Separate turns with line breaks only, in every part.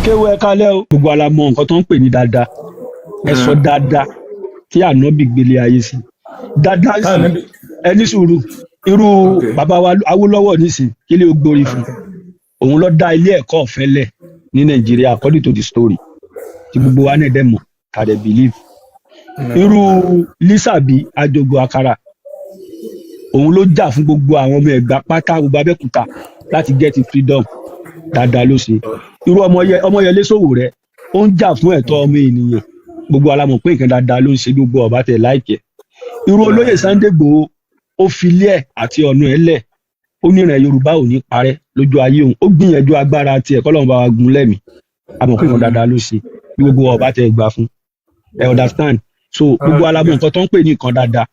kéwú ẹ kálẹ́ o. Gbogbo ala mọ nǹkan tó ń pè ní dáadáa. Ẹ sọ dáadáa tí ànábì gbélé ayé sí. Dáadáa sí ẹni sùúrù. Irú bàbá wa Awólọ́wọ̀ nísìn kí lè gbórí fún. Òun ló dá ilé ẹ̀kọ́ ọ̀fẹ́ lẹ̀ ní Nàìjíríà according to the story. Tí gbogbo wa náà dẹ̀ mọ̀ ká dẹ̀ believe. Irú Lísàbí Àjogún Àkàrà. Òun ló jà fún gbogbo àwọn ọmọ Ẹ̀gbá pátá gbogbo Abẹ́òkúta láti get freedom. Dáadáa ló ṣe. Irú Ọmọyẹlé Sowore ó ń jà fún ẹ̀tọ́ ọmọ ènìyàn. Gbogbo alamọ̀ pé nǹkan dáadáa ló ń ṣe gbogbo ọba tẹ̀ láìpẹ́. Irú olóyè Sunday Igboho ó filé ẹ̀ àti ọ̀nà ẹ̀ lẹ̀. Ó ní ìran Yorùbá ò ní parẹ́ lójú ayé òun. Ó gbìyànjú agbára tiẹ̀ kọ́lọ́run bá wa gun lẹ́mìí. A mọ̀ pé nǹkan dáadáa ló ṣe bí gbogbo ọba tẹ̀ gbà fún. Ẹ understand? So gbogbo alamọ̀ nǹkan tó ń pè ní nǹkan dáadáa.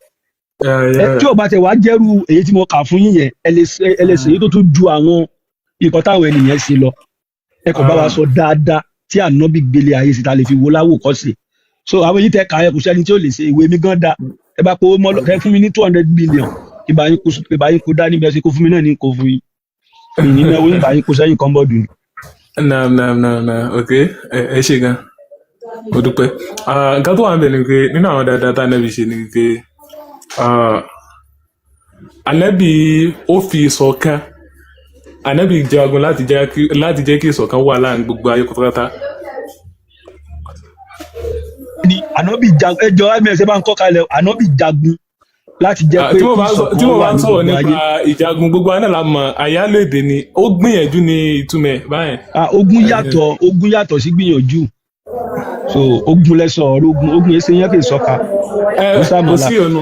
Tí ò bá tẹ̀ wá jẹ́rú èyí tí mo kà fún yín yẹn ẹ lè ṣe èyí tó tún ju àwọn nǹkan táwọn ènìyàn ṣe lọ. Ẹ kò bá wa sọ dáadáa tí ànábì gbélé ayé síta lè fi wo láwòkọ́ṣe. So àwọn yìí tẹ kà ẹ kò sẹ́ni tí ó lè ṣe ìwé mi gan da. Ẹ bá kó mọ́ ẹ fún mi ní 200 billion. Ìbá yín kó dání bẹ́ẹ̀ sí kó fún mi náà ní kó fún yín. Mi ní náwó ìbá yín kó sẹ́yìn kan bọ́ọ̀dù.
Ok, ẹ ṣe gan. Mo dúpẹ́. Nǹkan tó wà ń bẹ̀ ni pé nínú àwọn dáadáa tá ànábì ṣe ni pé ànábì ó fi ìṣọ̀kan. Ànábì jagun láti jẹ́ kí ìṣọ̀kan wà láàrin gbogbo ayé pátápátá.
Ànábì jagun ẹjọ́ ms bá ń kọ́ kalẹ̀ ànábì jagun láti jẹ́ pé
tí mo bá ń sọ̀rọ̀ nípa ìjagun gbogbo aná la mọ̀ àyálò èdè ni ó gbìyànjú ní ìtumẹ̀ báyẹn.
Ogun yàtọ̀ sí gbìyànjú. So ogun lẹ́sọ̀ ọ̀rọ̀ ogun ẹsẹ̀ yẹn kì í sọ́ka.
Kò sí ọ̀nà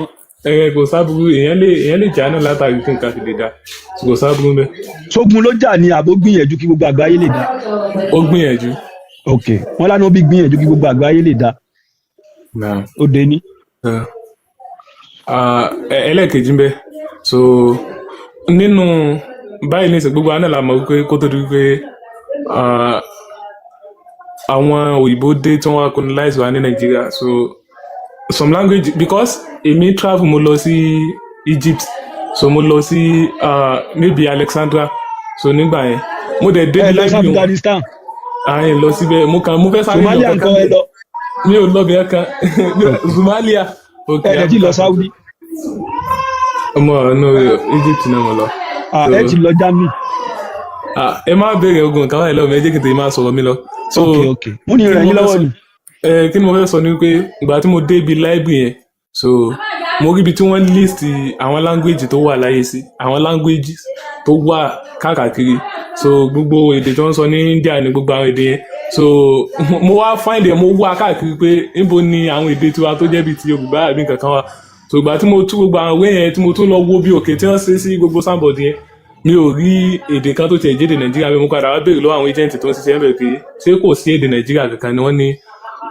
kò sábúrú èèyàn lè jà náà látàrí kí nǹkan fi lè dá kò sábúrú bẹ́ẹ̀.
Sógun ló jà ní àbó gbìyànjú kí gbogbo àgbáyé lè dá.
Ó gbìyànjú.
Ok wọn lánàá bí gbìyànjú kí gbogbo àgbáyé lè dá. Ó dé ní.
Ẹlẹ́ẹ̀kejì ń bẹ so nínú báyìí ní ìsìn gbogbo aná la mọ̀ wípé kó tó di wípé àwọn òyìnbó dé tí wọ́n wá colonize wa ní Nàìjíríà so some language because èmi travel mo lọ sí Egypt so mo lọ sí maybe Alexandria so nígbà yẹn mo dẹ̀ dé
library Afghanistan
àyìn lọ síbẹ̀ mo fẹ́ sáré
Somalia nǹkan ẹ lọ
mi ò lọ bẹ̀rẹ̀ kan Somalia
ẹ ti lọ Saudi
ọmọ no Egypt náà mo lọ
ẹ ti lọ Germany
ẹ má béèrè ogun kan wáyé lọ́wọ́ mi ẹ jẹ́ kí n tèmi máa sọ̀rọ̀ mi lọ.
ok mo ní ìrìn yín lọ́wọ́ ni.
Kí ni mo fẹ́ sọ ni pé ìgbà tí mo dé ibi library yẹn so mo rí ibi tí wọ́n list àwọn language tó wà láyé sí àwọn languages tó wà káàkiri so gbogbo èdè tó ń sọ ní India ní gbogbo àwọn èdè yẹn so mo wá find mo wá káàkiri pé níbo ni àwọn èdè tiwa tó jẹ́ bíi ti Yorùbá àbí nǹkan kan wà so ìgbà tí mo tú gbogbo àwọn ìwé yẹn tí mo tún lọ wo bí òkè tí wọ́n ṣe sí gbogbo sábọ̀dì yẹn mi ò rí èdè kan tó tiẹ̀ jẹ́dẹ̀ Nàìjíríà bí mo padà wá béèrè lọ́wọ́ àwọn agent tó ń ṣiṣẹ́ bẹ̀rẹ̀ pé ṣé kò sí èdè Nàìjíríà kankan ni wọ́n ní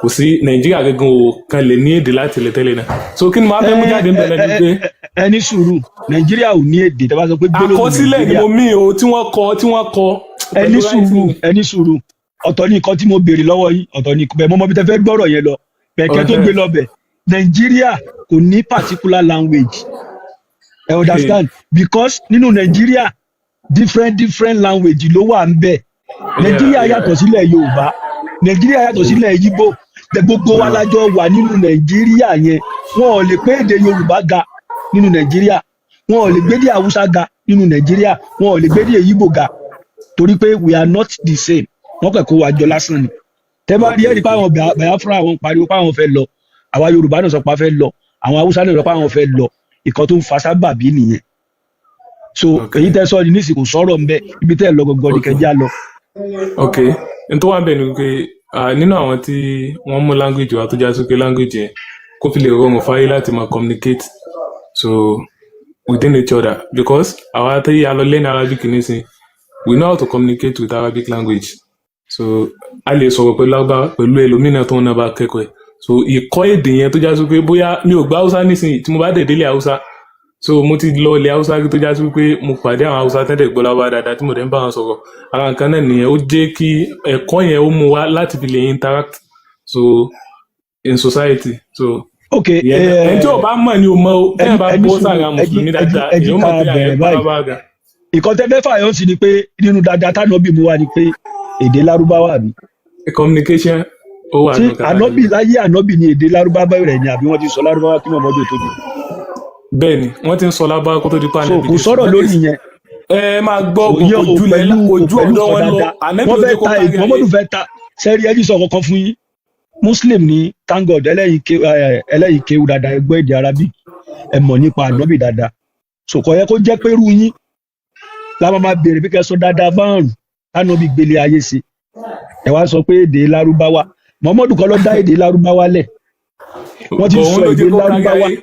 kò sí Nàìjíríà gangan ò kan lè ní èdè láti ilẹ̀ tẹ́lẹ̀ náà so kí ni máa fẹ́ mú jáde ń bẹ̀rẹ̀ ni pé.
ẹni sùúrù Nàìjíríà ò ní èdè tó bá sọ pé gbólóhùn Nàìjíríà
àkọsílẹ̀ ni mo mí o tí wọ́n kọ.
ẹni sùúrù ọ̀tọ̀ ní nǹkan tí mo béèrè lọ́wọ́ yín ọ̀tọ̀ ní bẹ́ẹ̀ mọ́mọ́ bí tẹ́ fẹ́ gbọ́rọ̀ yẹn lọ bẹ̀kẹ́ tó gbé lọ bẹ̀ Nàìjíríà kò ní particular language I understand because nínú Nàìjíríà different language ló wà ń bẹ̀ Nàìjíríà yàtọ̀ sílẹ̀ Yorùbá Nàìjíríà yàtọ̀ sílẹ̀ Yíbò gbogbo wa lájọ wà nínú Nàìjíríà yẹn wọn ò lè pé èdè Yorùbá ga nínú Nàìjíríà wọn ò lè gbédè Haúsá ga nínú Nàìjíríà wọn ò lè gbédè Yíbò ga torí pé we are not the same wọn kàn kó wa jọ lásán ni tẹ́ bá rí ẹni pé àwọn Biafra àwọn pariwo pé àwọn fẹ́ lọ àwa Yorùbá náà sọ pé a fẹ́ lọ àwọn Haúsá náà sọ pé àwọn fẹ́ lọ ìkan tó ń fa sábàbí nìyẹn so èyí tẹ́ sọ ní nísìkò sọ̀rọ̀ ńbẹ ibi tẹ́ lọ gọgọ ní kẹjá lọ.
Ok n tó wà bẹ́ẹ̀ ni pé nínú àwọn tí wọ́n mú language wa tó já sí pé language yẹn kó fi lè rọrùn fáyé láti máa communicate so within each other because àwa tí a lọ learn Arabic nísìn we know how to communicate with Arabic language so a lè sọ̀rọ̀ pẹ̀lú ẹlòmíràn tó ń náà bá kẹ́kọ̀ọ́ ẹ̀ so ìkọ́ èdè yẹn tó já sí pé bóyá mi ò gbọ́ Haúsá nísìn tí mo bá dẹ̀ délé Haúsá so mo ti lọ ilẹ̀ Haúsá tó já sí pé mo pàdé àwọn Haúsá tẹ́lẹ̀ gbọ́ lábá dáadáa tí mo dẹ̀ ń bá wọn sọ̀rọ̀ ara nǹkan náà nìyẹn ó jẹ́ kí ẹ̀kọ́ yẹn ó mú wa láti fi lè interact so in society so.
ok
ẹni tí o bá mọ̀ ni o mọ̀ o tẹ́lẹ̀ bá bọ́ sára mùsùlùmí dáadáa èèyàn mọ̀ pé àyẹ̀ bá ga.
ìkan tẹ́ fẹ́ fàyọ́ sí ni pé nínú dáadáa tánà bí mo wà ni pé èdè Lárúbáwá mi
communication ó wà
tí
nù kàtà
ànábì láyé ànábì ní èdè lárúbáwá rẹ̀ ni àbí wọ́n ti sọ lárúbáwá kí Muhammadu tó dé.
bẹ́ẹ̀ ni wọ́n ti ń sọ lábá kó tó di pa
so
ànábì
kò
dé
sọ̀rọ̀ lórí yẹn.
ẹ máa gbọ́
ìyẹn ò
ojú
pẹ̀lú
ọ̀dọ́ wọn lọ
dáadáa
ànábì
wọ́n
ló
fẹ́
jẹ́ kó
ta
kárí
èdè Muhammadu
ayé.
fẹ́ ta sẹ́rí ẹjí sọ kankan fún yín Muslim ní thank God ẹlẹ́yìí kéwú dáadáa ẹgbẹ́ èdè Arabic ẹ mọ̀ nípa ànábì dáadáa so kò yẹ kó jẹ́ pé irú yín la máa béèrè bí kẹsàn dáadáa márùn ànábì gbélé ayé sí ẹ wá sọ pé èdè Lárúbáwá Muhammadu kọ́ ló dá èdè Lárúbáwá lẹ̀ wọ́n ti
Òun
sọ
ló
èdè
jẹ́ kó kárí
Lárúbáwá
ayé.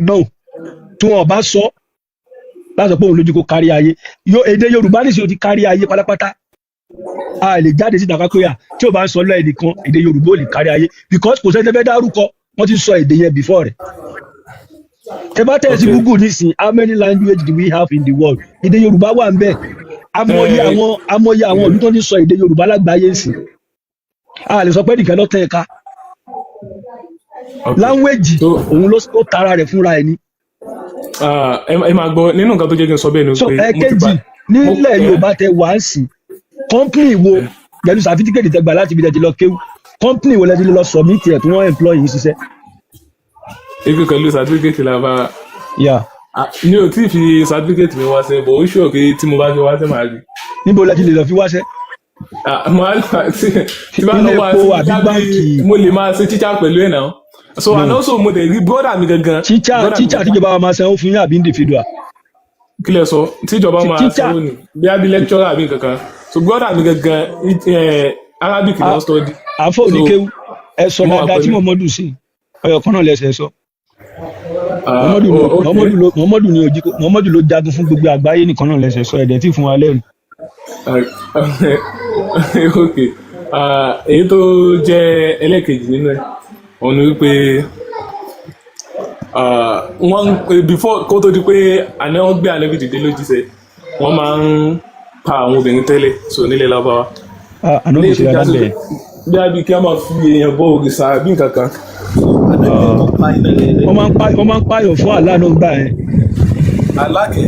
no tí wọn bá sọ láti sọ pé òun lójú kó kárí ayé èdè Yorùbá nìsí o ti kárí ayé pátápátá a lè jáde síta kápẹ́yà tí o bá ń sọ lọ́ọ̀ ẹnìkan èdè Yorùbá ò lè kárí ayé because kò sẹ́ni tẹ́ fẹ́ dárúkọ wọ́n ti sọ èdè yẹn before rẹ̀ tẹ́ bá tẹ̀ sí
Okay.
Google nísìn how many languages do we have in the world èdè Yorùbá wà ń bẹ̀ amọ̀ye àwọn ìlú tó ti sọ èdè Yorùbá lágbàáyé sí a lè sọ pé nìkan lọ́tẹ̀ ẹ̀ka
Okay.
láńwéjì
So-
òun ló tara rẹ̀ fúnra ẹ̀ ní.
ẹ máa gbọ́ nínú nǹkan tó jẹ́ kí n sọ bẹ́ẹ̀ ni
So
pé mo ti
ẹ̀kejì
bá-
nílẹ̀ Yorùbá tẹ wá ń sìn kọ́ńpìnì wo pẹ̀lú sàfítíkẹ̀tì tẹ gbà láti ibi tẹ ti lọ kéwú kọ́ńpìnì wo lẹ ti lọ sọ̀mìtì ẹ̀ tí wọ́n employ yín ṣiṣẹ́.
ibi pẹ̀lú certificate la bá
Yeah.
mi ò tí ì fi certificate mi wá sẹ́ bọ̀ ó ṣùọ́ pé tí mo bá fi wá sẹ́ màá rí.
Níbo lẹ ti lè lọ fi wáṣẹ́?
Màá tí bá
Ilé
lọ wá
epo
sí
àbí
jáde
báǹkì?
mo lè máa ṣe teacher pẹ̀lú ẹ̀ náà so and also mo dẹ̀ rí brother mi gangan. brother mi
Tíṣà
gangan.
tíjọba wa máa sanwó fún yín àbí individual?
kí lẹ sọ tíjọba máa
Teacher.
sanwó ni bí a bí lecturer àbí nǹkankan so brother mi gangan Arabic náà study.
Àfọ̀ oníkéwú ẹ sọ
Mo wà
dáadáa tí
pẹ̀lú-
Muhammadu sí ọyọ kan náà lẹsẹ̀ sọ.
Ah,
Muhammadu
oh, okay.
Muhammadu ló jagun fún gbogbo àgbáyé nìkan náà lẹsẹ̀ sọ ẹ̀dẹ̀ tí fún wa lẹ́rù.
ok èyí tó jẹ́ ẹlẹ́ẹ̀kejì nínú ẹ̀ òun ni wípé before kó tó di pé àná wọn gbé ànábì dìde lójíṣẹ́ wọ́n máa ń pa àwọn obìnrin tẹ́lẹ̀ so nílẹ̀ lábáwá
Àná kò sí
tó
dáadáa
jásí
bẹ́ẹ̀.
bí a bí kí a máa fi èèyàn bọ òrìṣà bí nǹkan kan.
Wọ́n máa ń pààyàn fún Allah náà gbà yẹn.
alákẹ́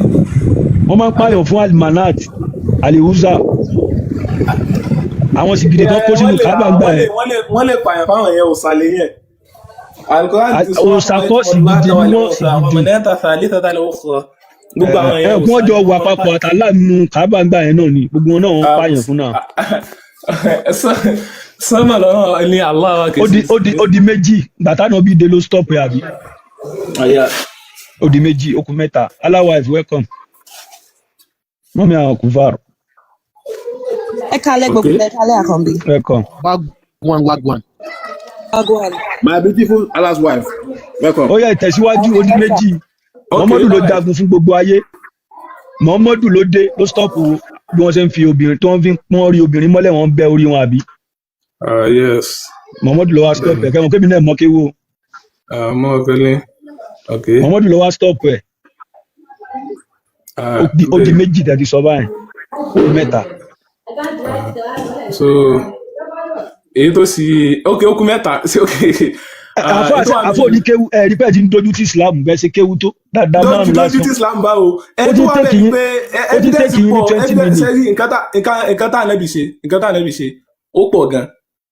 Wọ́n máa ń pààyàn fún Almanat Alihuza àwọn sìgìdì tó kó sínú Kábà gbà yẹn.
wọ́n lè pààyàn fáwọn yẹn òsàlẹ̀ yẹn.
Òsàkọ́sì gidi ni wọ́n sì gidi.
gbogbo àwọn yẹn
Ẹ̀kún ọjọ́ wà papọ̀ àtàlà nínú Kábà gbà yẹn náà ni gbogbo wọn náà wọ́n pààyàn fún náà.
sọ́mà lọ́wọ́ ní aláwa kìí
Ó di méjì gbàtà náà bí dé ló stop ẹ̀ àbí. Ó di méjì ó kù mẹ́ta Allah wife welcome. Mọ́mí àwọn kùfàrù
Ẹ kálẹ́ gbogbo ẹ kálẹ́ Àkànbí.
welcome.
Wagwan.
Agwan.
My beautiful Allah's wife. Welcome.
Ó yá ìtẹ̀síwájú ó di méjì. Muhammadu ló jagun fún gbogbo ayé. Muhammadu ló dé ló stop bí wọ́n ṣe ń fi obìnrin tó ń fi pọ́n rí obìnrin mọ́lẹ̀ wọ́n ń bẹ́ orí wọn àbí.
yes
Muhammadu ló wá stop ẹ̀ kẹ́mọ̀ kébì náà mọ́ kéwò.
mọ́ ọ̀gbẹ́lẹ́ ok
Muhammadu ló wá stop ẹ̀ ó di méjì tẹ̀ ti sọ báyìí ó di mẹ́ta.
so èyí tó sì ok ó kù mẹ́ta sí ok.
Àfọ̀ oníkéwú ẹ̀rí pẹ́ẹ́ ti ń dojú tí Islam bẹ́ẹ̀ ṣe kéwú tó dáadáa márùn
lójú tí
lásán.
Islam bá o ẹ
Ó
tó
ti
wà
take
bẹ́ẹ̀
yín-
pé
ó ti take yín ní 20 minutes.
sẹ́rí nǹkan tá ànábì ṣe ó pọ̀ gan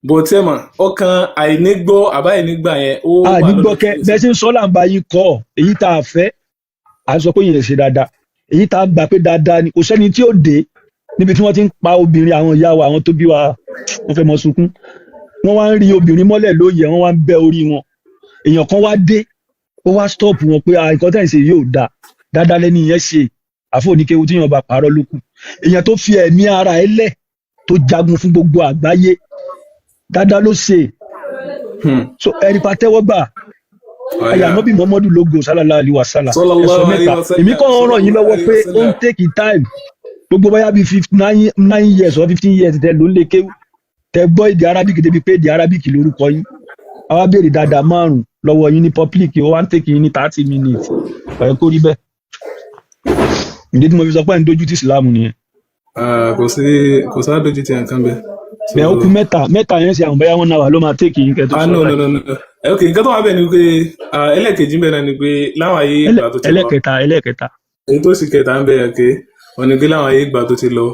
bó tẹ́ mọ̀ ọkàn àìnígbọ́ àbá àìnígbà yẹn ó wà
Àdìgbọ́kẹ́ bẹ́ẹ̀ ṣe ń sọ láǹbá yín kọ́ èyí tá a fẹ́ à ń sọ pé yìí lè ṣe dáadáa èyí tá a gbà pé dáadáa ni kò sẹ́ni tí ó dé níbi tí wọ́n ti ń pa obìnrin àwọn ìyá wa àwọn tó bí wa wọ́n fẹ́ mọ sunkún wọ́n wá ń rí obìnrin mọ́lẹ̀ lóye wọ́n wá ń bẹ́ orí wọn èèyàn kan wá dé ó wá stop wọn pé nǹkan tẹ̀ ń ṣe yóò dáadáa lẹ́ni yẹn ṣe àfọ̀ oníkéwu tí yàn bá parọ́ lókù èèyàn tó fi ẹ̀mí ara ẹ̀ lẹ̀ tó jagun fún gbogbo àgbáyé dáadáa ló ṣe so ẹ̀rí patẹ́wọ́gbà ayé ànábì Muhammadu logo sallallahu alaihi wasallam ẹ̀sọ́ mẹ́ta èmi kàn ń ràn yín lọ́wọ́ pé ó ń take time gbogbo báyà bíi 9 years or 15 years tẹ ló ń lé kéwú tẹ gbọ́ èdè Arabic débi pé èdè Arabic lórúkọ yín àwa béèrè dáadáa márùn lọ́wọ́ yín ní public ó wá ń take yín ní 30 minutes ọ̀rẹ́ kó rí bẹ́ẹ̀ ìdí tí mo fi sọ pé ẹ̀ ń dojú tí Islam nìyẹn.
kò sáà dojú ti nǹkan bẹ́ẹ̀.
bẹ́ẹ̀ ó kú mẹ́ta yẹn ṣe àwọn bẹ́ẹ̀ wọn náà wà ló máa take yín kẹ́ tó sọ
no ok nǹkan tó wà bẹ́ẹ̀ ni pé ẹlẹ́ẹ̀kejì bẹ́ẹ̀ náà ni pé láwọn ayé ìgbà tó ti lọ
ẹlẹ́kẹta
èyí tó sì kẹta ń bẹ̀rẹ̀ pé wọ́n ní pé láwọn ayé ìgbà tó ti lọ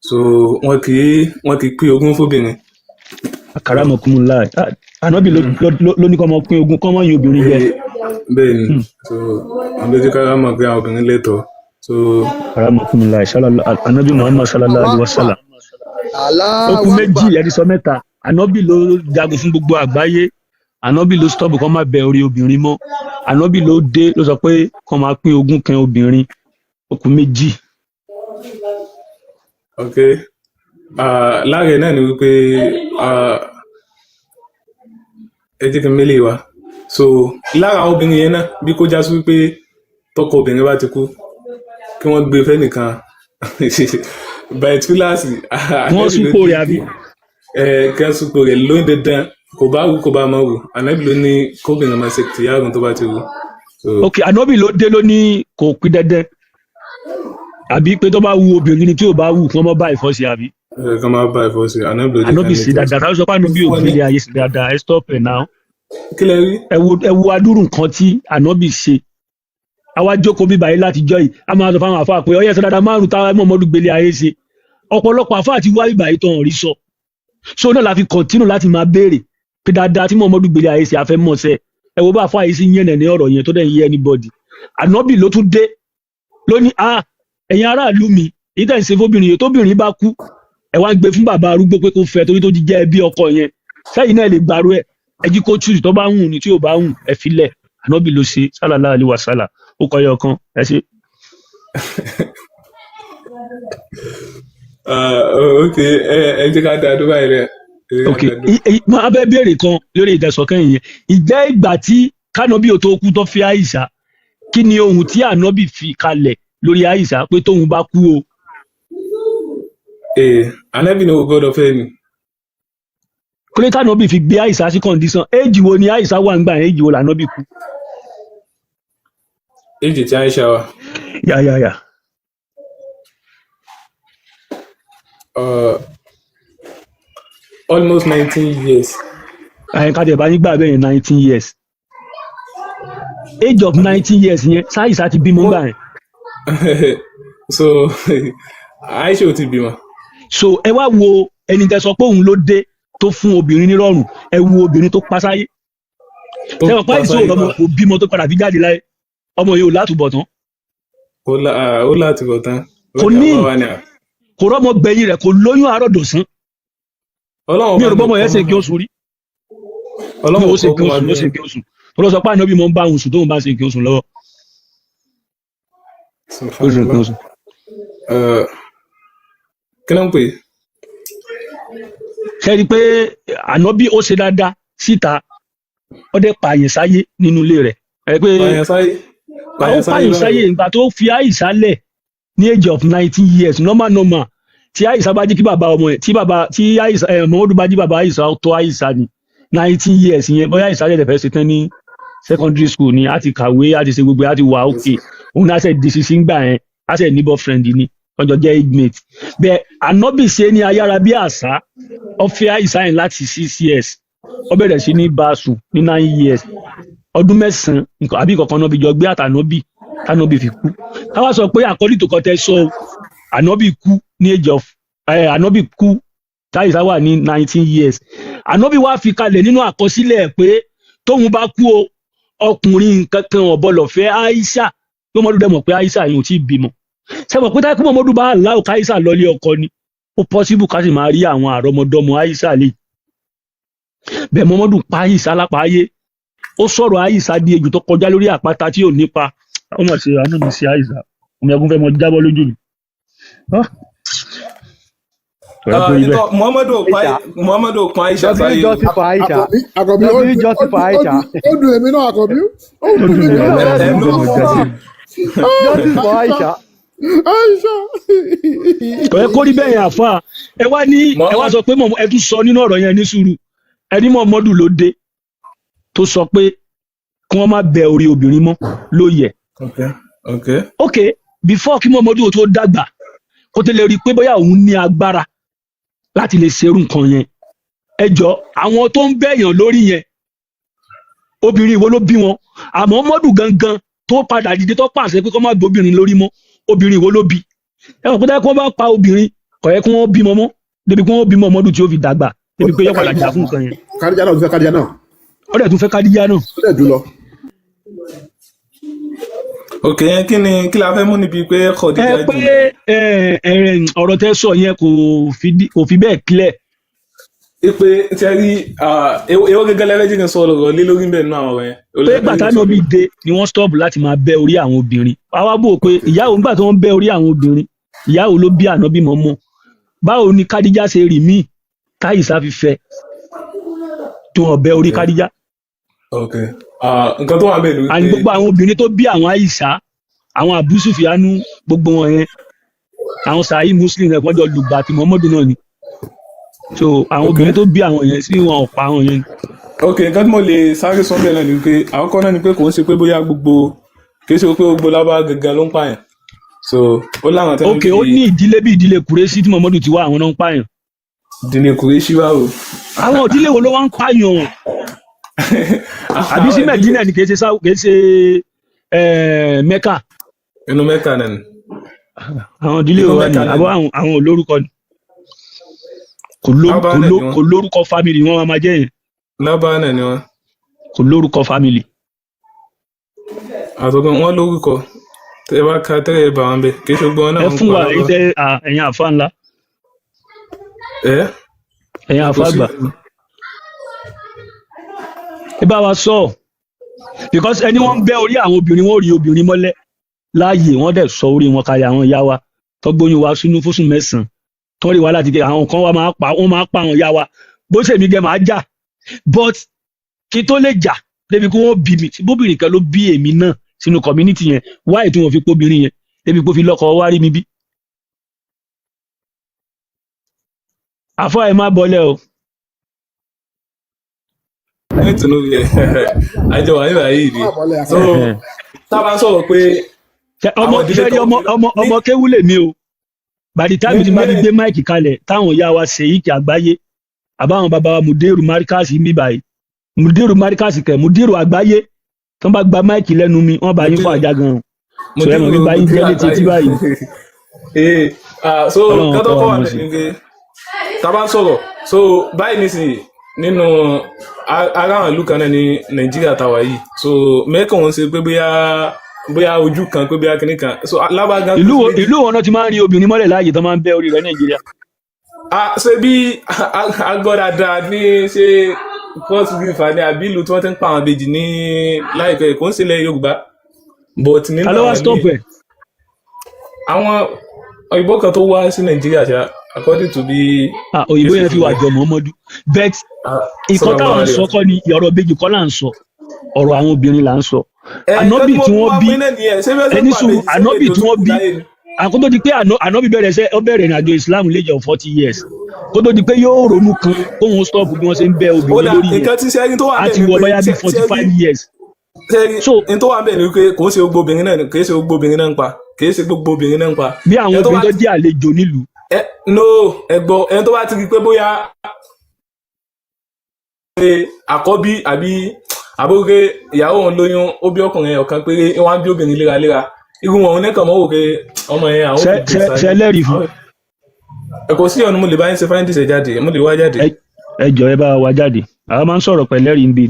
so wọn kì í pín ogún fóbìnrin
karamakumullah ànábì ló ní kọ́ ọmọ pín ogún kọ́ ọmọ yin obìnrin jẹ.
bẹ́ẹ̀ ni so àwọn lójú ká mọ̀ pé àwọn obìnrin lẹ́tọ̀ọ́ so.
karamakumullah ànábì Muhammad sallallahu alaihi wasallam. okùn méjì ẹni sọ mẹ́ta ànábì ló jagun fún gbogbo àgbáyé ànábì ló stop kọ́ máa bẹ orí obìnrin mọ́ ànábì ló dé ló sọ pé kọ́ máa pín ogún kan obìnrin okùn méjì.
ok láàrin náà ni wípé ẹ jẹ́ kí n mélé wa so lára obìnrin yẹn náà bí kó já sí wípé tọkọ obìnrin bá ti kú kí wọ́n gbé fẹ́ nìkan bẹ̀túláàsì
wọ́n súnpò rẹ̀ àbí.
kí wọ́n súnpò rẹ̀ lóyún dandan kò bá wù kò bá máa wù ànábì ló ní kóbìnrin máa ṣe tìyàrá tó bá ti wù.
ok ànábì ló dé ló ní kò pín dandan àbí pé tó bá wu obìnrin ni tí ò bá wù kí wọ́n mọ́ bá ìfọ́sí àbí.
kí wọ́n máa bá ìfọ́sí
ànábì sí dáadáa táwọn sọ pé ànábì ò gbélé ayé sí dáadáa ẹ stop ẹ náà.
kí lẹ rí.
ẹ wo adúrú nǹkan tí ànábì ṣe àwa jókòó bíbá yìí láti jọ yìí a máa sọ fáwọn àfáà pé ọyẹ sọ dáadáa márùn táwọn Muhammadu gbélé ayé ṣe ọ̀pọ̀lọpọ̀ àfáà ti wá bíbá yìí tán rí sọ so náà la fi kọ̀ntínù láti máa béèrè pé dáadáa tí Muhammadu gbélé ayé ṣe afẹ́ mọ̀ sẹ́ ẹ wo bá àfáà yìí sí yẹn ní ọ̀rọ̀ yẹn tó dẹ̀ yé anybody ànábì ló tún dé ló ní ẹ̀yin aráàlú mi èyí tẹ̀ ń ṣe fóbìnrin yìí tóbìnrin bá kú ẹ wá ń gbé fún bàbá arúgbó pé kó fẹ́ torí tó ti jẹ́ ẹbí ọkọ yẹn sẹ́yìn náà lè gbàrú ẹ̀ ẹ jí kó túùsì tó bá hùn ní tí ò bá hùn ẹ filẹ̀ ànábì ló ṣe sallallahu alaihi wasallam ó kọ yọ kan ẹ ṣe.
ok ẹ jẹ́ ká dáa tó báyìí rẹ̀.
ok máa bẹ béèrè kan lórí ìdẹ̀sọ̀kẹ́yìn yẹn ìjẹ́ ìgbà tí kánábì ò tó kú tó fi Àìṣà kí ni ohun tí ànábì fi kalẹ̀ lórí Àìṣà pé tóun bá kú o.
ànábì ní o gbọ́dọ̀ fẹ́ ni.
kólé tánábì fi gbé Àìṣà sí kọ́ndíṣàn éèjì wo ni Àìṣà wà ń gbà yẹn éèjì wo lànábì kú.
éèjì tí Àìṣà wà.
yà.
Almost 19 years.
Àyìnká tẹ̀ bá yín gbà bẹ́ẹ̀ yẹn 19 years. Age of 19 years yẹn Àìṣà ti bímọ gbà yẹn.
So Àìṣà ò ti bímọ.
So ẹ wá wo ẹni tẹ́ sọ pé òun ló dé tó fún obìnrin nírọ̀rùn ẹ wo obìnrin tó pa sáyé. Ṣé wọ́n pa Àìṣà ọmọ kò bímọ tó padà fi jáde láyé ọmọ yìí ò látúbọ̀tán.
Ó látúbọ̀tán.
Kò ní kò rọ́mọ gbẹ̀yìn rẹ̀ kò lóyún àárọ̀ dọ̀sán. Mi ò rò bọ́mọ yẹn ṣe kí ó sùn rí. Ọlọ́run ó ṣe kí ó sùn tó lọ sọ pé ànábì mọ́ ń bá òun sùn tóun bá ṣe kí ó sùn lọ́wọ́.
Kí ló ń pè é?
Ṣé rí i pé ànábì ó ṣe dáadáa síta ó dẹ̀ pààyàn sáyé nínú ilé rẹ̀. Pààyàn sáyé ìgbà tó fi Àìṣà lẹ̀ ní age of 19 years normal tí Àìṣà bá jí kí bàbá ọmọ ẹ̀ tí Àìṣà Muhammadu bá jí bàbá Àìṣà tó Àìṣà ní 19 years yẹn bóyá Àìṣà lè fẹ́ ṣe tán ní secondary school ni a ti kàwé a ti ṣe gbogbo a ti wà òkè òun náà ṣe di sisi ń gbà yẹn a ṣe ní boyfriend ni ọjọ́ jẹ́ igmate bẹ́ẹ̀ ànábì ṣe ní ayára bí àṣà ó fẹ́ Àìṣà yẹn láti 6 years ó bẹ̀rẹ̀ sí ní bá a sùn ní 9 years ọdún 9 àbí kankan náà bí jọ gbé àtànábì fi kú káwá sọ pé àkọ́lì tó kọ́ tẹ́ sọ ànábì kú ní age of ànábì kú Àìṣà wà ní 19 years ànábì wá fi kalẹ̀ nínú àkọsílẹ̀ pé tóun bá kú o ọkùnrin kankan ọ̀bọ̀lọ̀ fẹ́ Àìṣà tó mọ́dún dẹ̀mọ̀ pé Àìṣà yìí ò tí ì bímọ sẹ́wọ̀n pé táìkú mọ́mọ́dún bá aláwọ̀ káìṣà lọ́lé ọkọ ni ó pọ́síbù ká sì máa rí àwọn àrọmọdọ́mọ Àìṣà lè bẹ́ẹ̀ mọ́mọ́dún pa Àìṣà lápá ayé ó sọ̀rọ̀ Àìṣà di ejò tó kọjá lórí àpáta tí ò nípa ọmọ ṣe àánú mi sí Àìṣà ọmọ ẹgún fẹ́ mọ jábọ́ lójú mi.
Muhammadu kan Àìṣà sáyé.
Àkọ́bí ó dùn èmi náà Àkọ́bí ó dùn èmi náà.
Justice for Àìṣà.
Ẹ kó rí bẹ́ẹ̀ yẹn àfa ẹ wá sọ pé ẹ tún sọ nínú ọ̀rọ̀ yẹn ní sùúrù ẹni Muhammadu ló dé tó sọ pé kí wọ́n má bẹ orí obìnrin mọ́ ló yẹ. Ok before kí Muhammadu tó dàgbà kó tẹ́lẹ̀ rí i pé bóyá òun ní agbára láti lè ṣerú nǹkan yẹn ẹ jọ àwọn tó ń bẹ̀yàn lórí yẹn obìnrin ìwo ló bí wọn àmọ́ Muhammadu gangan tó padà dìde tó pàṣẹ pé kó má bẹ obìnrin lórí mọ́ obìnrin ìwo ló bí ẹ wọ́n pẹ́tẹ́ kí wọ́n bá pa obìnrin kò yẹ kí wọ́n bímọ mọ́ débi kí wọ́n bímọ Muhammadu tí ó fi dàgbà débi pé yóò padà jà fún nǹkan yẹn.
Kádíjà náà ti fẹ́ Kádíjà náà.
Ó dẹ̀ tún fẹ́ Kádíjà náà.
Ó dẹ̀ jù lọ.
ok kí la fẹ́ mú níbi pé Khadija jù.
Ọ̀rọ̀ tẹ́ sọ yẹn kò fi bẹ́ẹ̀ clear.
Pé tí a rí èwo gẹ́gẹ́ lẹ́rẹ́ jí kan sọ ọ̀rọ̀ lé lórí bẹ́ẹ̀ nínú àwọn ọ̀rẹ́.
Pé bàtà náà bí dé ni wọ́n stop láti máa bẹ́ orí àwọn obìnrin. Àwa bò pé ìyàwó nígbà tí wọ́n bẹ́ orí àwọn obìnrin ìyàwó ló bí ànábì mọ́mọ́. Báwo ni Kádíjà ṣe rí míì táyìsá fi fẹ́ tí wọ́n bẹ́ orí Kádíjà.
ok nǹkan tó wà bẹ́ẹ̀ lórí.
Àní gbogbo àwọn obìnrin tó bí àwọn Àìṣà àwọn Abu Sufyanu gbogbo wọn yẹn àwọn Sahih Muslim rẹ̀ wọ́n jọ lùgbà tí Muhammadu náà ni. So àwọn obìnrin tó bí àwọn yẹn sí wọn ọ̀pá àwọn yẹn.
ok nǹkan tí mo lè sáré sọ bẹ́ẹ̀ náà ni pé àkọ́kọ́ náà ni pé kò ń ṣe pé bóyá kì í ṣe pé gbogbo lábá gẹ́gẹ́ ló ń pààyàn so ó láwọn tẹ́lẹ̀
ok ó ní ìdílé bí ìdílé Kùrẹ́ṣì tí Muhammadu ti wá àwọn náà ń pààyàn.
ìdílé Kùrẹ́ṣì wá o.
àwọn ìdílé wo ló wá ń pààyàn àbí sí Mẹ́dínà ni kì í ṣe Mẹ́kà.
inú Mẹ́kà náà ni.
àwọn ìdílé wo wá ní àbọ̀ àwọn olórúkọ ni kò lórúkọ family wọn máa jẹ́ yẹn.
lábáà náà ni wọn.
kò lórúkọ family.
àtọ̀gbọ́n wọn lórúkọ tẹ́ bá ka tẹ́lẹ̀ bá wọn bẹ kì í ṣe gbọ́n náà.
ẹ fún wa ẹ̀yin àfa ńlá. ẹ̀yin àfa àgbà. ẹ bá wa sọ because ẹni wọ́n ń bẹ́ orí àwọn obìnrin wọ́n rí obìnrin mọ́lẹ̀ láàyè wọ́n dẹ̀ sọ orí wọn kalẹ̀ àwọn ìyá wa tó gbóyún wa sínú fóṣù 9 tó rí wa láti gẹ àwọn kan wọ́n máa pa àwọn ìyá wa bó ṣe mi gẹ máa jà but kí tó lè jà débi kí wọ́n bí mi bóbìnrin kan ló bí èmi náà sínú community yẹn wáyé tí wọ́n fi póbìnrin yẹn débi kó fi lọ́kọ wá rí mi bí. àfọ ẹ má bọ́lẹ̀ o.
nítorí àjọ wà nígbà yìí ni so tá a bá sọ̀rọ̀ pé.
ọmọ kéwú lèmi o bàdí tábìlì tí má fi gbé máìkì kalẹ̀ táwọn ìyá wa Sheikh àgbáyé àbáwọn bàbá wa Mudiru Markaz ń bí báyìí Mudiru Markaz kẹ Mudiru àgbáyé tó ń bá gba máìkì lẹ́nu mi wọ́n bá yín fún àjà gan-an so ẹ̀ mọ̀ mi bá yín jẹ́ létí etí báyìí.
so kátó kọ́ wà lẹ́nu pé tá a bá sọ̀rọ̀ so báyìí nísìnyí nínú ara àwọn ìlú kan náà ní Nàìjíríà tàwa yìí so mẹ́kàn wọn ṣe pé bóyá ojú kan pé bóyá kìnnì kan so alábàgán.
ìlú wọn náà ti máa ń rí obìnrin mọ́lẹ̀ láàyè tó máa ń bẹ́ orí rẹ̀ Nàìjíríà.
ṣé bí agbọ́dàdà ní ṣe pọ́ọ̀tù bífà ní àbí ìlú tí wọ́n ti ń pa àwọn ìbejì ní láìpẹ́ kò ń sílẹ̀ Yorùbá but nínú
àwọn ilé
àwọn òyìnbó kan tó wá sí Nàìjíríà ṣá according to bí.
òyìnbó yẹn fi wà jọ Muhammadu bet nǹkan táwọn sọ kọ́ ni ọ̀rọ̀ ìbejì kọ́ là ń sọ ọ̀rọ̀ àwọn obìnrin là ń sọ. Ànábì tí wọ́n bí ẹni sùn ànábì tí wọ́n bí àkótó di pé ànábì bẹ̀rẹ̀ ìrìn àjò Islam lẹ́jọ́ 40 years kótó di pé yóò ronú kan kóhun stop bí wọ́n ṣe ń bẹ obìnrin lórí yẹn àti wọ báyà bí 45 years.
so n tó wà bẹ́ẹ̀ ni pé kò ń ṣe gbogbo obìnrin náà kì í ṣe gbogbo obìnrin náà ń pa kì í ṣe gbogbo obìnrin náà ń pa.
bí àwọn obìnrin tó jẹ́ àlejò nílùú.
no ẹ̀gbọ́n ẹni tó bá ti rí pé bóyá àkọ́bí àbí àbúrò ìyàwó òun lóyún ó bí ọkùnrin ọ̀kan péré wọ́n á bí obìnrin léraléra irú wọn òun nìkan mọ́ wò pé ọmọ yẹn àwọn òbí
ṣe lẹ́rìí fún.
ẹ kò sí ọ̀nà mo lè bá yín ṣe fáyín dìṣẹ̀ jáde mo lè wá jáde.
ẹ jọ ẹ bá wa jáde àwọn máa ń sọ̀rọ̀ pẹ̀lẹ́rìí ń bí.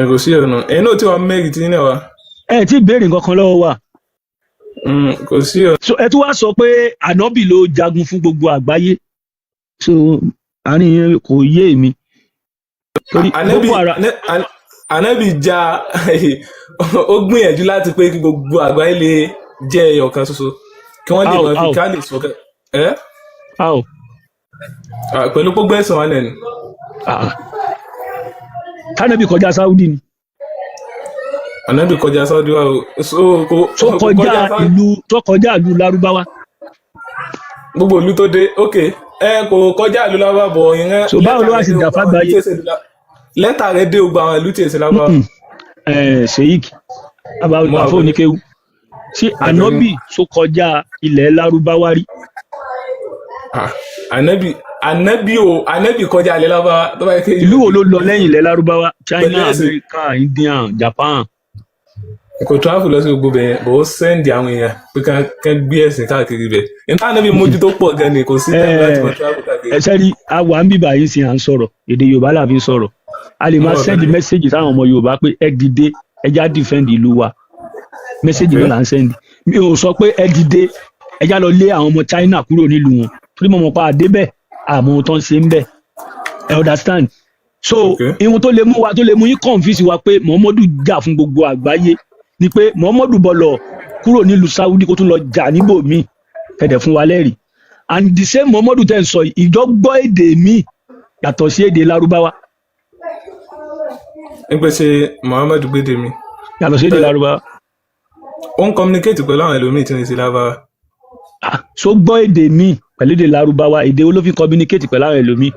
kò sí ọ̀nà ẹ̀yin náà tí wàá mẹ́rin tí náà wá.
ẹ tí béèrè nǹkan kan lọ́wọ́ wa.
kò sí ọ̀nà.
ẹ tún wá sọ pé ànábì ló jagun fún gbogbo àgbáyé so àárín yẹn kò yé mi.
Ànábì jà ó gbìyànjú láti pé kí gbogbo àgbáyé lè jẹ́ ẹyọ kan ṣoṣo kí wọ́n lè máa fi ká lè sọ ẹ́ pẹ̀lú gbogbo ẹ̀sán wa nẹ̀ni.
Ànábì kọjá Saudi ni.
Ànábì kọjá Saudi wa o.
tó kọjá ìlú Lárúbáwá.
gbogbo ìlú tó dé ok kò kọjá ìlú Lárúbáwá bọ̀ ìyẹn.
so báwo ló wá sí ìjàpá gbáyé.
lẹ́tà rẹ̀ dé gbogbo àwọn ìlú tí èsì Lárúbáwá.
Sheikh àfọ oníkéwu sí ànábì tó kọjá ilẹ̀ Lárúbáwá rí. ànábì kọjá ilẹ̀ Lárúbáwá tó bá yẹ kí. ìlú wo ló lọ lẹ́yìn ilẹ̀ Lárúbáwá China America India Japan.
kò travel lọ sí gbogbo bẹ́ẹ̀ bó sẹ́ndì àwọn èèyàn pé kán gbé ẹ̀sìn káàkiri bẹ̀ níta níbi mójú tó pọ̀ gan ni kò sí time láti mọ travel káàkiri.
ẹsẹ̀ rí àwa ń bíbà yìí sí à ń sọ̀rọ̀ èdè Yorùbá là fi ń sọ̀rọ̀ a lè máa sẹ́ndì mẹ́sẹ̀gì sáwọn ọmọ Yorùbá pé ẹ dìde ẹjá defend ìlú wa mẹ́sẹ̀gì náà là ń sẹ́ndì mi ò sọ pé ẹ dìde ẹjá lọ lé àwọn ọmọ China kúrò nílùú wọn torí mo mọ̀ pa àdébẹ̀ àmọ́ ohun tó ń ṣe ń bẹ̀ ẹ understand so ihun tó lè mú wa tó lè mú yín confuse wa pé Muhammadu jà fún gbogbo àgbáyé ni pé Muhammadu bọ̀lọ̀ kúrò nílùú Saudi kó tún lọ jà níbòmíì kẹ̀dẹ̀ fún wa lẹ́rìí and the same Muhammadu tẹ̀ ń sọ ìjọ gbọ́ èdè míì yàtọ̀ sí èdè Lárúbáwá.
ń pẹ́ ṣe Muhammadu gbédè mi.
yàtọ̀ sí èdè Lárúbáwá.
ó ń communicate pẹ̀lú àwọn ẹlòmíì tí wọ́n ti Lárúbáwá.
so gbọ́ èdè míì pẹ̀lú èdè Lárúbáwá èdè wo ló fi communicate pẹ̀lú àwọn ẹlòmíì.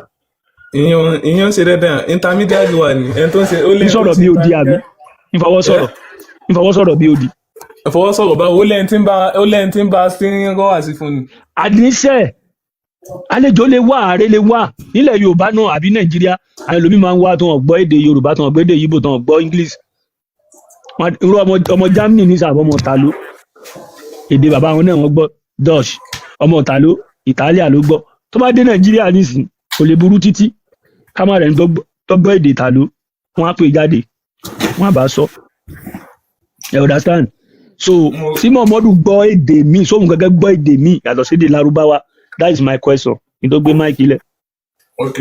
ìyẹn ṣe dandan intermediate wà ní ẹni tó ń ṣe.
ń sọ̀rọ̀ bí odi àbí ìfọwọ́sọ̀rọ̀ bí odi.
ìfọwọ́sọ̀rọ̀ báwo ó lẹ́yìn tí ń bá sí rọ́ àti fún ni.
àdínsẹ́ àlejò lè wá ààrẹ lè wá nílẹ̀ Yorùbá náà àbí Nàìjíríà àwọn ẹlòmíì máa ń wá tó wọn gbọ́ èdè Yorùbá tó wọn gbọ́ èdè Yíbò tó wọn gbọ́ English. irú ọmọ Germany ní sàbọ̀ ọmọ Talo èdè bàbá wọn náà wọ́n gbọ́ Dutch ọmọ Talo Italia ló gbọ́ tó bá dé Nàìjíríà nísìn kò lè burú títí kámá rẹ̀ ń gbọ́ èdè Talo wọ́n á pè jáde wọ́n á bá sọ you understand so tí Muhammadu gbọ́ èdè míì sóhun gẹ́gẹ́ gbọ́ èdè míì yàtọ̀ sí èdè Lárúbáwá that is my question ní tó gbé máìkì lẹ̀.
ok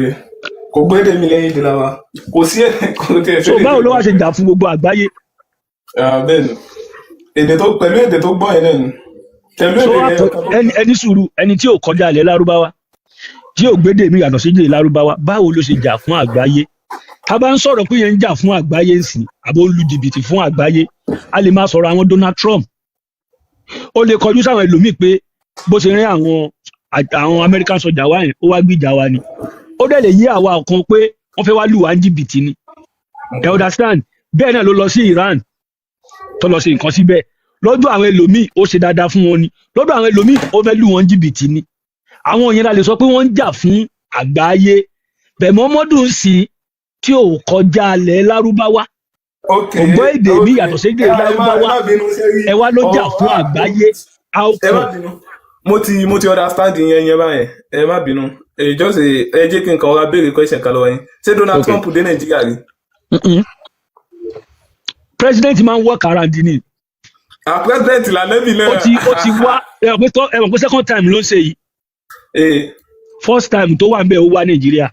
kò gbé èdè mi lẹ́yìn èdè Lárúbáwá kò sí kò tẹ̀
so báwo ló wá ṣe jà fún gbogbo àgbáyé.
bẹ́ẹ̀ni pẹ̀lú èdè tó gbọ́ yẹn náà ni pẹ̀lú èdè yẹn.
ẹni sùúrù ẹni tí ò kọjá ilẹ̀ Lárúbáwá tí ò gbé èdè míì yàtọ̀ sí èdè Lárúbáwá báwo ló ṣe jà fún àgbáyé tá bá ń sọ̀rọ̀ pé yẹn ń jà fún àgbáyé sí àbó ń lu jìbìtì fún àgbáyé a lè máa sọ̀rọ̀ àwọn Donald Trump ó lè kọjú sáwọn ẹlòmíì pé bó ṣe rìn àwọn American sọjà wá yẹn ó wá gbìjà wa ni ó dẹ̀ lè yí àwa kan pé wọ́n fẹ́ wá lù wá ń jìbìtì ni you understand bẹ́ẹ̀ náà ló lọ sí Iran tó lọ sí nǹkan síbẹ̀ lọ́dọ̀ àwọn ẹlòmíì ó ṣe dáadáa fún wọn ni lọ́dọ̀ àwọn ẹlòmíì ó fẹ́ lù wọ́n ń jìbìtì ni àwọn yẹn la lè sọ pé wọ́n ń jà fún àgbáyé bẹ́ẹ̀ Muhammadu ń sìn tí ò kọjá alẹ̀ Lárúbáwá ọgbọ́ èdè mi yàtọ̀ sí èdè Lárúbáwá ẹ wá ló jà fún àgbáyé
mo ti understand yẹn báyẹn ẹ má bínú just ẹ jẹ́ kí n kàn wá béèrè question kan lọ́wọ́ yín ṣé Donald Trump dé Nàìjíríà rí.
president máa ń work around ni.
president lànàbì náà.
ó ti wá ẹ mọ̀ pé second time ló ń ṣe yìí. first time tó wà ń bẹ̀ ó wá Nàìjíríà.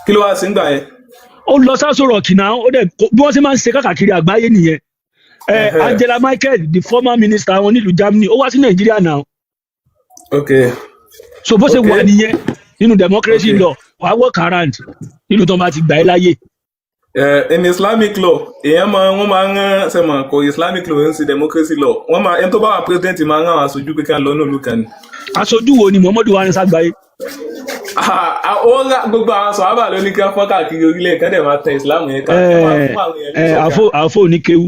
kí ló wá sí ń gbà yẹn.
ó lọ sáṣọ rọ̀kì náà ó dẹ̀ bí wọ́n ṣe máa ń ṣe káàkiri àgbáyé nìyẹn. Angela Merkel the former minister wọn nílùú Germany ó wá sí Nàìjíríà náà.
okay.
so bó ṣe wà nìyẹn nínú democracy law wàá work around nínú tó máa ti gbà ẹ́ láyè.
In Islamic law èèyàn wọ́n máa ń rán sẹ́mọ̀ kò Islamic law ń ṣe democracy law wọ́n máa ẹni tó bá wà president máa ń rán àwọn aṣojú pé kí wọ́n lọ ní olùkàn ni.
aṣojú wo ni Muhammadu wa ní ságbáyé.
gbogbo àwọn sọ̀hábà ló ní kí wọ́n fọ́n káàkiri orílẹ̀ nǹkan dẹ̀ máa tẹ Islam yẹn ká.
àfọ oníkéwu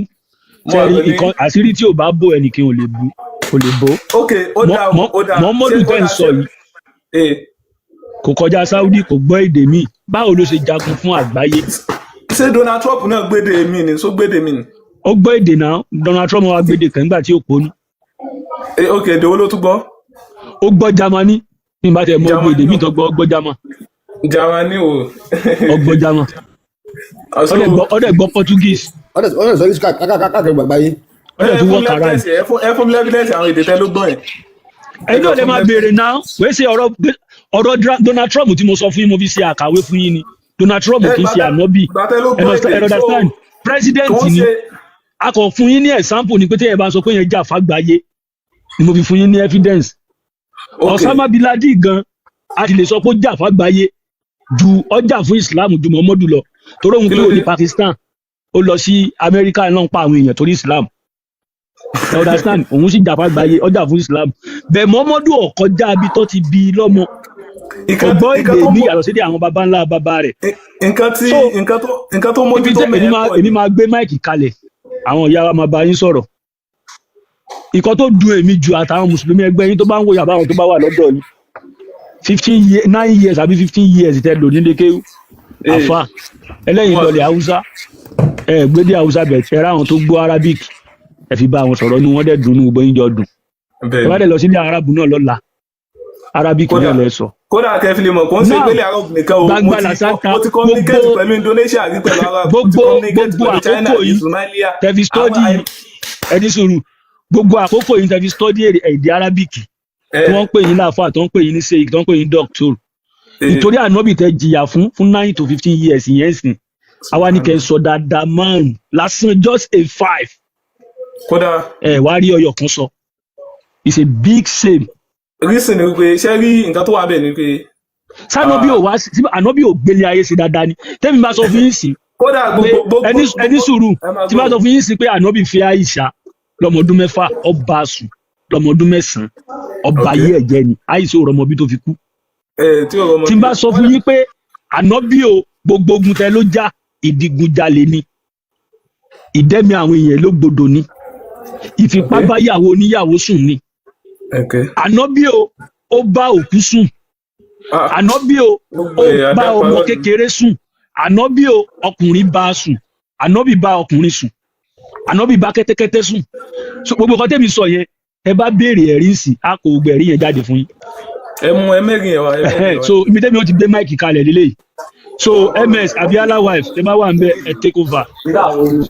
àṣírí tí ò bá bò ẹnìkan ò lè bò.
ok ó dáa
Muhammadu tẹ́ ń sọ yìí kò kọjá Saudi kò gbọ́ èdè míì báwo ló ṣe jagun fún àgbáyé.
ṣé Donald Trump náà gbédè mí ni só gbédè mí ni.
ó gbọ́ èdè náà Donald Trump wá gbédè kan nígbà tí ó ponú.
ok èdè wo ló tún gbọ́.
ó gbọ́ Jámánì ní bá tẹ̀ mọ́ èdè míì tó gbọ́ Jámánì.
Jámánì o.
ó gbọ́ Jámánì. ó dẹ̀ gbọ́ Portuguese.
ó dẹ̀ sọ yìí káàkiri àgbáyé.
ó dẹ̀ tún work around.
ẹ fún mi lẹ́bídẹ́ǹsì àwọn èdè tẹ́ ló gbọ́ yẹn.
ẹni náà lè máa béèrè náà wẹ́ẹ́ ṣe ọ̀rọ̀ Donald Trump tí mo sọ fún yín mo fi ṣe àkàwé fún yín ni Donald Trump kì í ṣe ànábì understand president ni a kàn fún yín ní example ni pé tí ẹ bá sọ pé yẹn jà fàgbáyé ni mo fi fún yín ní evidence Osama bin Laden gan a ti lè sọ pé ó jà fàgbáyé ju ọjà fún Islam ju Muhammadu lọ torí òun kúrò ní Pakistan ó lọ sí Amẹ́ríkà náà ń pa àwọn èèyàn torí Islam you understand òun sì jà fàgbáyé ọjà fún Islam bẹ́ẹ̀ Muhammadu ọ̀kọjá abi tó ti bí lọ́mọ ọgbọ́ èdè ní yàtọ̀ sí àwọn baba ńlá baba rẹ̀.
nǹkan tó mójú tó mẹ́ẹ̀ẹ́
èmi máa gbé máìkì kalẹ̀ àwọn ìyá wa máa bá yín sọ̀rọ̀ ìkan tó dùn èmi jù àtàwọn mùsùlùmí ẹgbẹ́ yín tó bá ń wòye àbáwọn tó bá wà lọ́dọ̀ ni 9 years àbí 15 years tẹ́ lò nílé kéwú àfa ẹlẹ́yìn lọlẹ̀ haúsá gbédè haúsá bẹ̀tẹ̀ ráwọn tó gbọ́ Arabic ẹ fi bá wọn sọ̀rọ̀ ní wọ́n dẹ̀ dùn ní gbogbo yín jọ dùn ẹ bá dẹ̀ lọ sílé arábù náà lọ́la arabic náà lẹ sọ.
kódà kẹfìlì mọ̀ kó ń ṣe ìpele arab nìkan o mo ti communicate pẹ̀lú Indonesia àti pẹ̀lú arab mo ti communicate pẹ̀lú China àti Somalia.
tẹ̀fi study ẹni sùúrù gbogbo àkókò yìí tẹ̀fi study èdè arabic tí wọ́n ń pè yín láàfáà tí wọ́n ń pè yín ní sheikh tí wọ́n ń pè yín doctor nítorí ànábì tẹ jìyà fún 9 to 15 years yẹn sìn àwa ní kẹ́ ń sọ dáadáa márùn lásán just a 5
kódà
wá rí ọyọ kan sọ it's a big shame.
reason ni pé ṣé rí nǹkan tó wà bẹ́ẹ̀ ni pé
sanabi ò wá ànábì ò gbélé ayé sí dáadáa ni tẹ́mi bá sọ fún yín sí
kódà gbogbo
ẹni sùúrù tí bá sọ fún yín sí pé ànábì fi Àìṣà lọ́mọdún 6 ọba sùn lọ́mọdún 9 ọba ayé ẹ̀jẹ̀ ni Àìṣà ò rọmọbí tó fi kú tí bá sọ fún yín pé ànábì ò gbogbo ogun tẹ ló já ìdigunjalè ni ìdẹ́mi àwọn èèyàn ló gbọdọ̀ ni ìfipábáyàwó oníyàwó sùn ni ànábì ó bá òkú sùn ànábì ó bá ọmọ kékeré sùn ànábì ọkùnrin bá sùn ànábì bá ọkùnrin sùn ànábì bá kẹ́tẹ́kẹ́tẹ́ sùn so gbogbo kan tẹ́mi sọ yẹn ẹ bá béèrè ẹ̀rí sí a kò gbẹ̀rí yẹn jáde fún yín.
ẹ mẹ́rin yẹn wá.
so ibi tẹ́mi ó ti gbé máìkì kalẹ̀ lélẹ́yìí so ms Abiola wife ẹ bá wà ń bẹ ẹ take over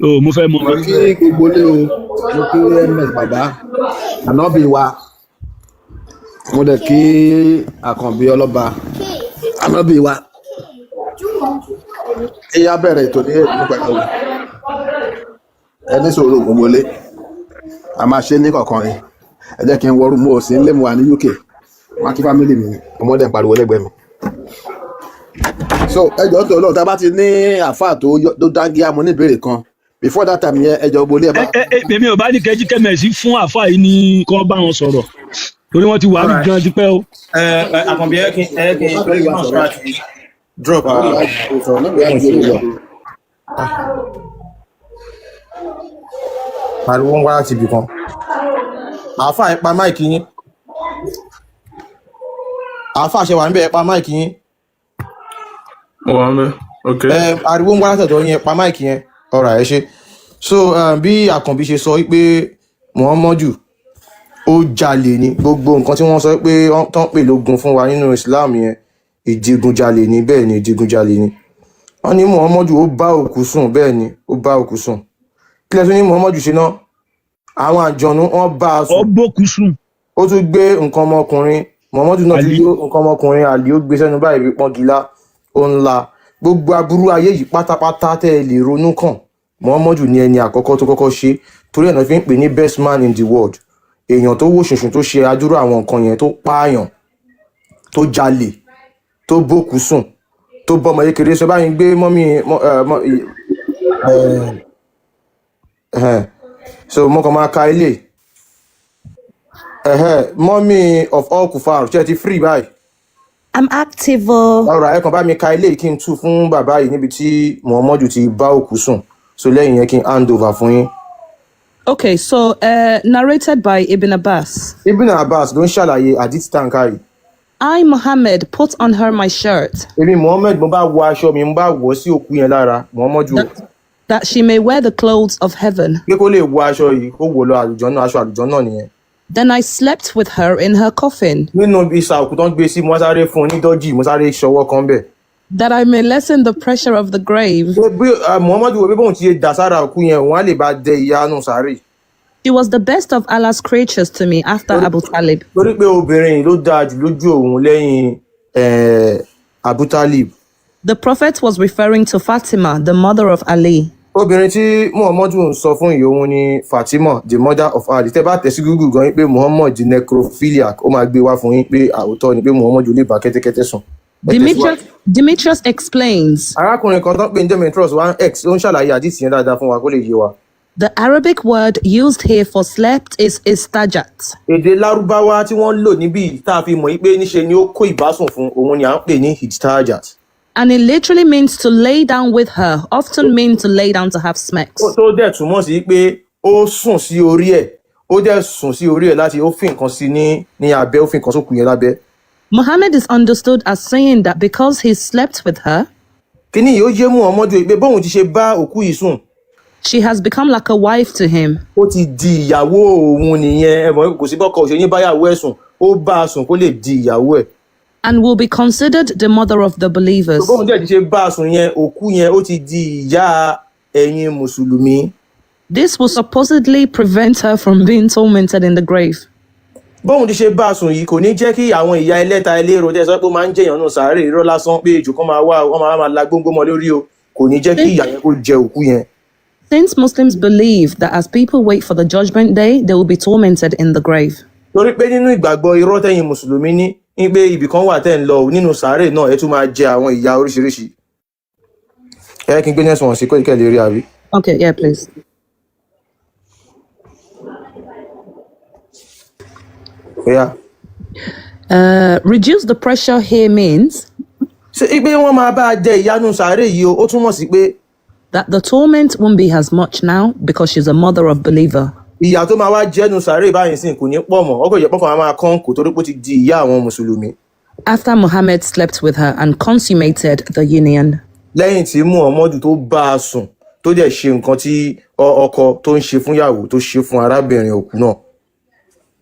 so mo fẹ́ mọ̀.
mo kí gbogbo lé o mo kí ms bàbá ànábì wa mo dẹ̀ kí àkànbí ọlọ́ba ànábì wa ìyá bẹ̀rẹ̀ ètò ní èdè pẹ̀lú ẹni sọ̀rọ̀ gbogbo lé a máa ṣe ní kọ̀ọ̀kan yìí ẹ jẹ́ kí n wọrú mo sì ń lé mu wà ní UK mákì fámìlì mi ọmọdé ń pariwo lẹ́gbẹ̀ẹ́ mi so ẹjọ́ tó lọ́wọ́ tá a bá ti ní àfáà tó dáńgíá mo ní ìbéèrè kan before that time yẹn ẹjọ́ gbolé ẹ bá.
èmi ò bá ní kẹjí kẹmẹsì fún àfáà yìí ní kọ́ bá wọn sọ̀rọ̀ torí wọ́n ti wà á gan tipẹ́ o.
àkànbí ẹ kí n drop pariwo ń wá láti ibì kan àáfàá ẹ pa máìkì yín àáfàá ṣe wà níbẹ̀ ẹ pa máìkì yín. ariwo ń wá látọ̀dọ̀ yín ẹ pa máìkì yẹn ọ̀rọ̀ ẹ ṣe so bí àkànbí ṣe sọ pé Muhammadu ó jalè ní gbogbo nǹkan tí wọ́n sọ pé tán pè lógun fún wa nínú Islam yẹn ìdigunjalè ní bẹ́ẹ̀ ni ìdigunjalè ní wọ́n ní Muhammadu ó bá òkú sùn bẹ́ẹ̀ ni ó bá òkú sùn kí lẹ́sùn ní Muhammadu ṣe náà àwọn àjọ̀nú wọ́n bá a sùn
ó bókú sùn
ó tún gbé nǹkan ọmọkùnrin Muhammadu náà ti gbé nǹkan ọmọkùnrin àlè ó gbé sẹ́nu báyìí pọ́ngilá ó ńlá gbogbo aburú ayé yìí pátápátá tẹ́ ẹ lè ronú kàn Muhammadu ní ẹni àkọ́kọ́ tó kọ́kọ́ ṣe torí ẹ̀nà fi ń pè ní best man in the world èèyàn tó wò ṣùnṣùn tó ṣe adúrú àwọn nǹkan yẹn tó pààyàn tó jalè tó bókú sùn tó bọ́mọ kékeré sọ báyìí gbé so mo kàn máa ka ilé mommy of all kufar ṣe ti free báyìí.
I'm active.
Alright, ẹ kàn bá mi ka ilé kí n tú fún bàbá yìí níbi tí Muhammadu ti bá òkú sùn so lẹ́yìn yẹn kí n hand over fún yín.
Okay, so narrated by Ibn Abbas.
Ibn Abbas ló ń ṣàlàyé hadith tankari.
I, Muhammad, put on her my shirt.
Èmi Muhammad mo bá wọ aṣọ mi mo bá wọ̀ sí òkú yẹn lára Muhammadu.
That she may wear the clothes of heaven.
Pé kó lè wọ aṣọ yìí kó wọ̀ lọ àlùjànnà aṣọ àlùjànnà nìyẹn.
Then I slept with her in her coffin.
Nínú ìsà òkú tó ń gbé sí mo sáré fún un ní dọ́jì mo sáré ṣọwọ́ kan bẹ̀.
That I may lessen the pressure of the grave.
Bí Muhammadu wo bí bóun ti ṣe dà sára òkú yẹn òun á lè bá dẹ ìyà nù sáré.
She was the best of Allah's creatures to me after Abu Talib.
Torí pé obìnrin yìí ló dáa jù lójú òun lẹ́yìn Abu Talib.
The prophet was referring to Fatima, the mother of Ali.
Obìnrin tí Muhammadu ń sọ fún ìyá òun ni Fatima, the mother of Ali. Tẹ́ bá tẹ̀ sí Google gan pé Muhammad the necrophiliac ó máa gbé wá fún yín pé àwòtọ́ ni pé Muhammadu lè bá kẹ́tẹ́kẹ́tẹ́ sùn.
Demetrius explains.
Arákùnrin kan tó ń pè ní Demetrius 1x ó ń ṣàlàyé àdìsí yẹn dáadáa fún wa kó lè yé wa.
The Arabic word used here for slept is istajat.
Èdè Lárúbáwá tí wọ́n lò níbí tá a fi mọ̀ pé níṣe ni ó kó ìbásùn fún òun ni à ń pè ní istajat.
And it literally means to lay down with her, often means to lay down to have sex.
Tó dẹ̀ túmọ̀ sí pé ó sùn sí orí ẹ̀, ó dẹ̀ sùn sí orí ẹ̀ láti ó fi nǹkan sí ní abẹ́, ó fi nǹkan sókùn yẹn lábẹ́.
Muhammad is understood as saying that because he slept with her,
kíní yìí ó yé Muhammadu pé bóun ti ṣe bá òkú yìí sùn.
She has become like a wife to him.
Ó ti di ìyàwó òun nìyẹn. Ẹ mọ̀ kò sí bọ́kọ òṣèyìn báyàwó ẹ̀ sùn. Ó bá a sùn kó lè di ìyàwó ẹ̀.
And will be considered the mother of the believers.
Bóun dẹ̀ ti ṣe bá a sùn yẹn, òkú yẹn ó ti di ìyá ẹ̀yin Mùsùlùmí.
This will supposedly prevent her from being tormented in the grave.
Bóun ti ṣe bá a sùn yìí kò ní jẹ́ kí àwọn ìyá ẹlẹ́ta ẹlẹ́rọ tẹ́ sọ pé ó máa ń jẹ̀yàn náà sàárè irọ́ lásán pé èjò kan máa wá wọ́n máa la gbóngbó mọ́ lórí o. Kò ní jẹ́ kí ìyá yẹn kó jẹ òkú yẹn.
Since Muslims believe that as people wait for the judgment day, they will be tormented in the grave.
Torí pé nínú ìgbàgbọ́ irọ́ tẹ́yin Mùsùlùmí ní pé ibì kan wà tẹ́ ń lọ nínú sàárè náà ẹ tún máa jẹ àwọn ìyà oríṣiríṣi. Ẹ kí n gbé nẹ́sùn wọn sí kó ìkẹ́lẹ̀ rí àbí.
Okay, yeah, please.
Yeah.
Reduce the pressure here means
Ṣé pé wọ́n máa bá a jẹ ìyanu sàárè yìí o, ó túmọ̀ sí pé
that the torment won't be as much now because she's a mother of believer.
ìyà tó máa wá jẹ́nu sàárè báyìí sìn kò ní pọ̀ mọ́. Ọkọ̀ ìjẹ́pọ̀ kan máa kán kò torí pé ó ti di ìyá àwọn Mùsùlùmí.
After Muhammad slept with her and consummated the union.
Lẹ́yìn tí Muhammadu tó bá a sùn tó dẹ̀ ṣe nǹkan tí ọkọ tó ń ṣe fún ìyàwó tó ṣe fún arábìnrin òkú náà.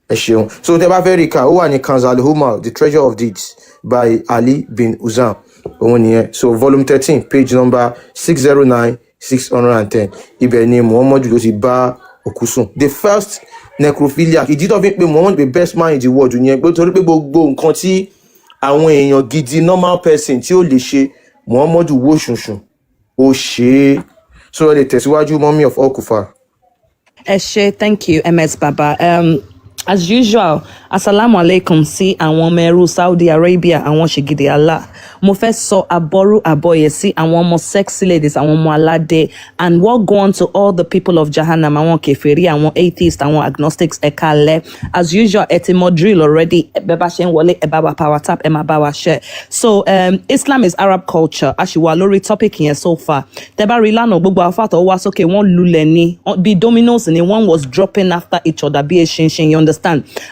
Ẹ ṣeun. So tẹ́ bá fẹ́ rí ká ó wà ní Kanz al-Ummal, The Treasure of Deeds by Ali bin Uzam. Òun nìyẹn. So volume 13 page number 609-610. Ibẹ̀ ni Muhammadu ló ti bá òkú sùn. The first necrophiliac. Ìdí tó fi pé Muhammadu the best man in the world yẹn pé torí pé gbogbo nǹkan tí àwọn èèyàn gidi normal person tí ó lè ṣe Muhammadu wò ṣùnṣùn ó ṣe é. So ẹ lè tẹ̀síwájú mummy of all kufar.
Eshe, thank you, MS Baba. As usual, assalamu alaikum sí àwọn ọmọ ẹrú Saudi Arabia, àwọn ṣègìdì Allah. Mo fẹ́ sọ àbọ̀rú àbọ̀yẹ̀ sí àwọn ọmọ sexy ladies, àwọn ọmọ aládé, and what go on to all the people of Jahannam, àwọn kèfèrí, àwọn atheists, àwọn agnostics, ẹ̀kalẹ̀. As usual, ẹ ti mọ drill already, ẹ bá ṣe ń wọlé, ẹ bá wa power tap, ẹ máa bá wa share. So, Islam is Arab culture. A ṣì wà lórí topic yẹn so far. Tẹ́ bá rí lánàá, gbogbo àfàtọ̀ wá sókè, wọ́n lulẹ̀ ni, bí dominoes ni, one was dropping after each other, bí eṣinṣin, you understand?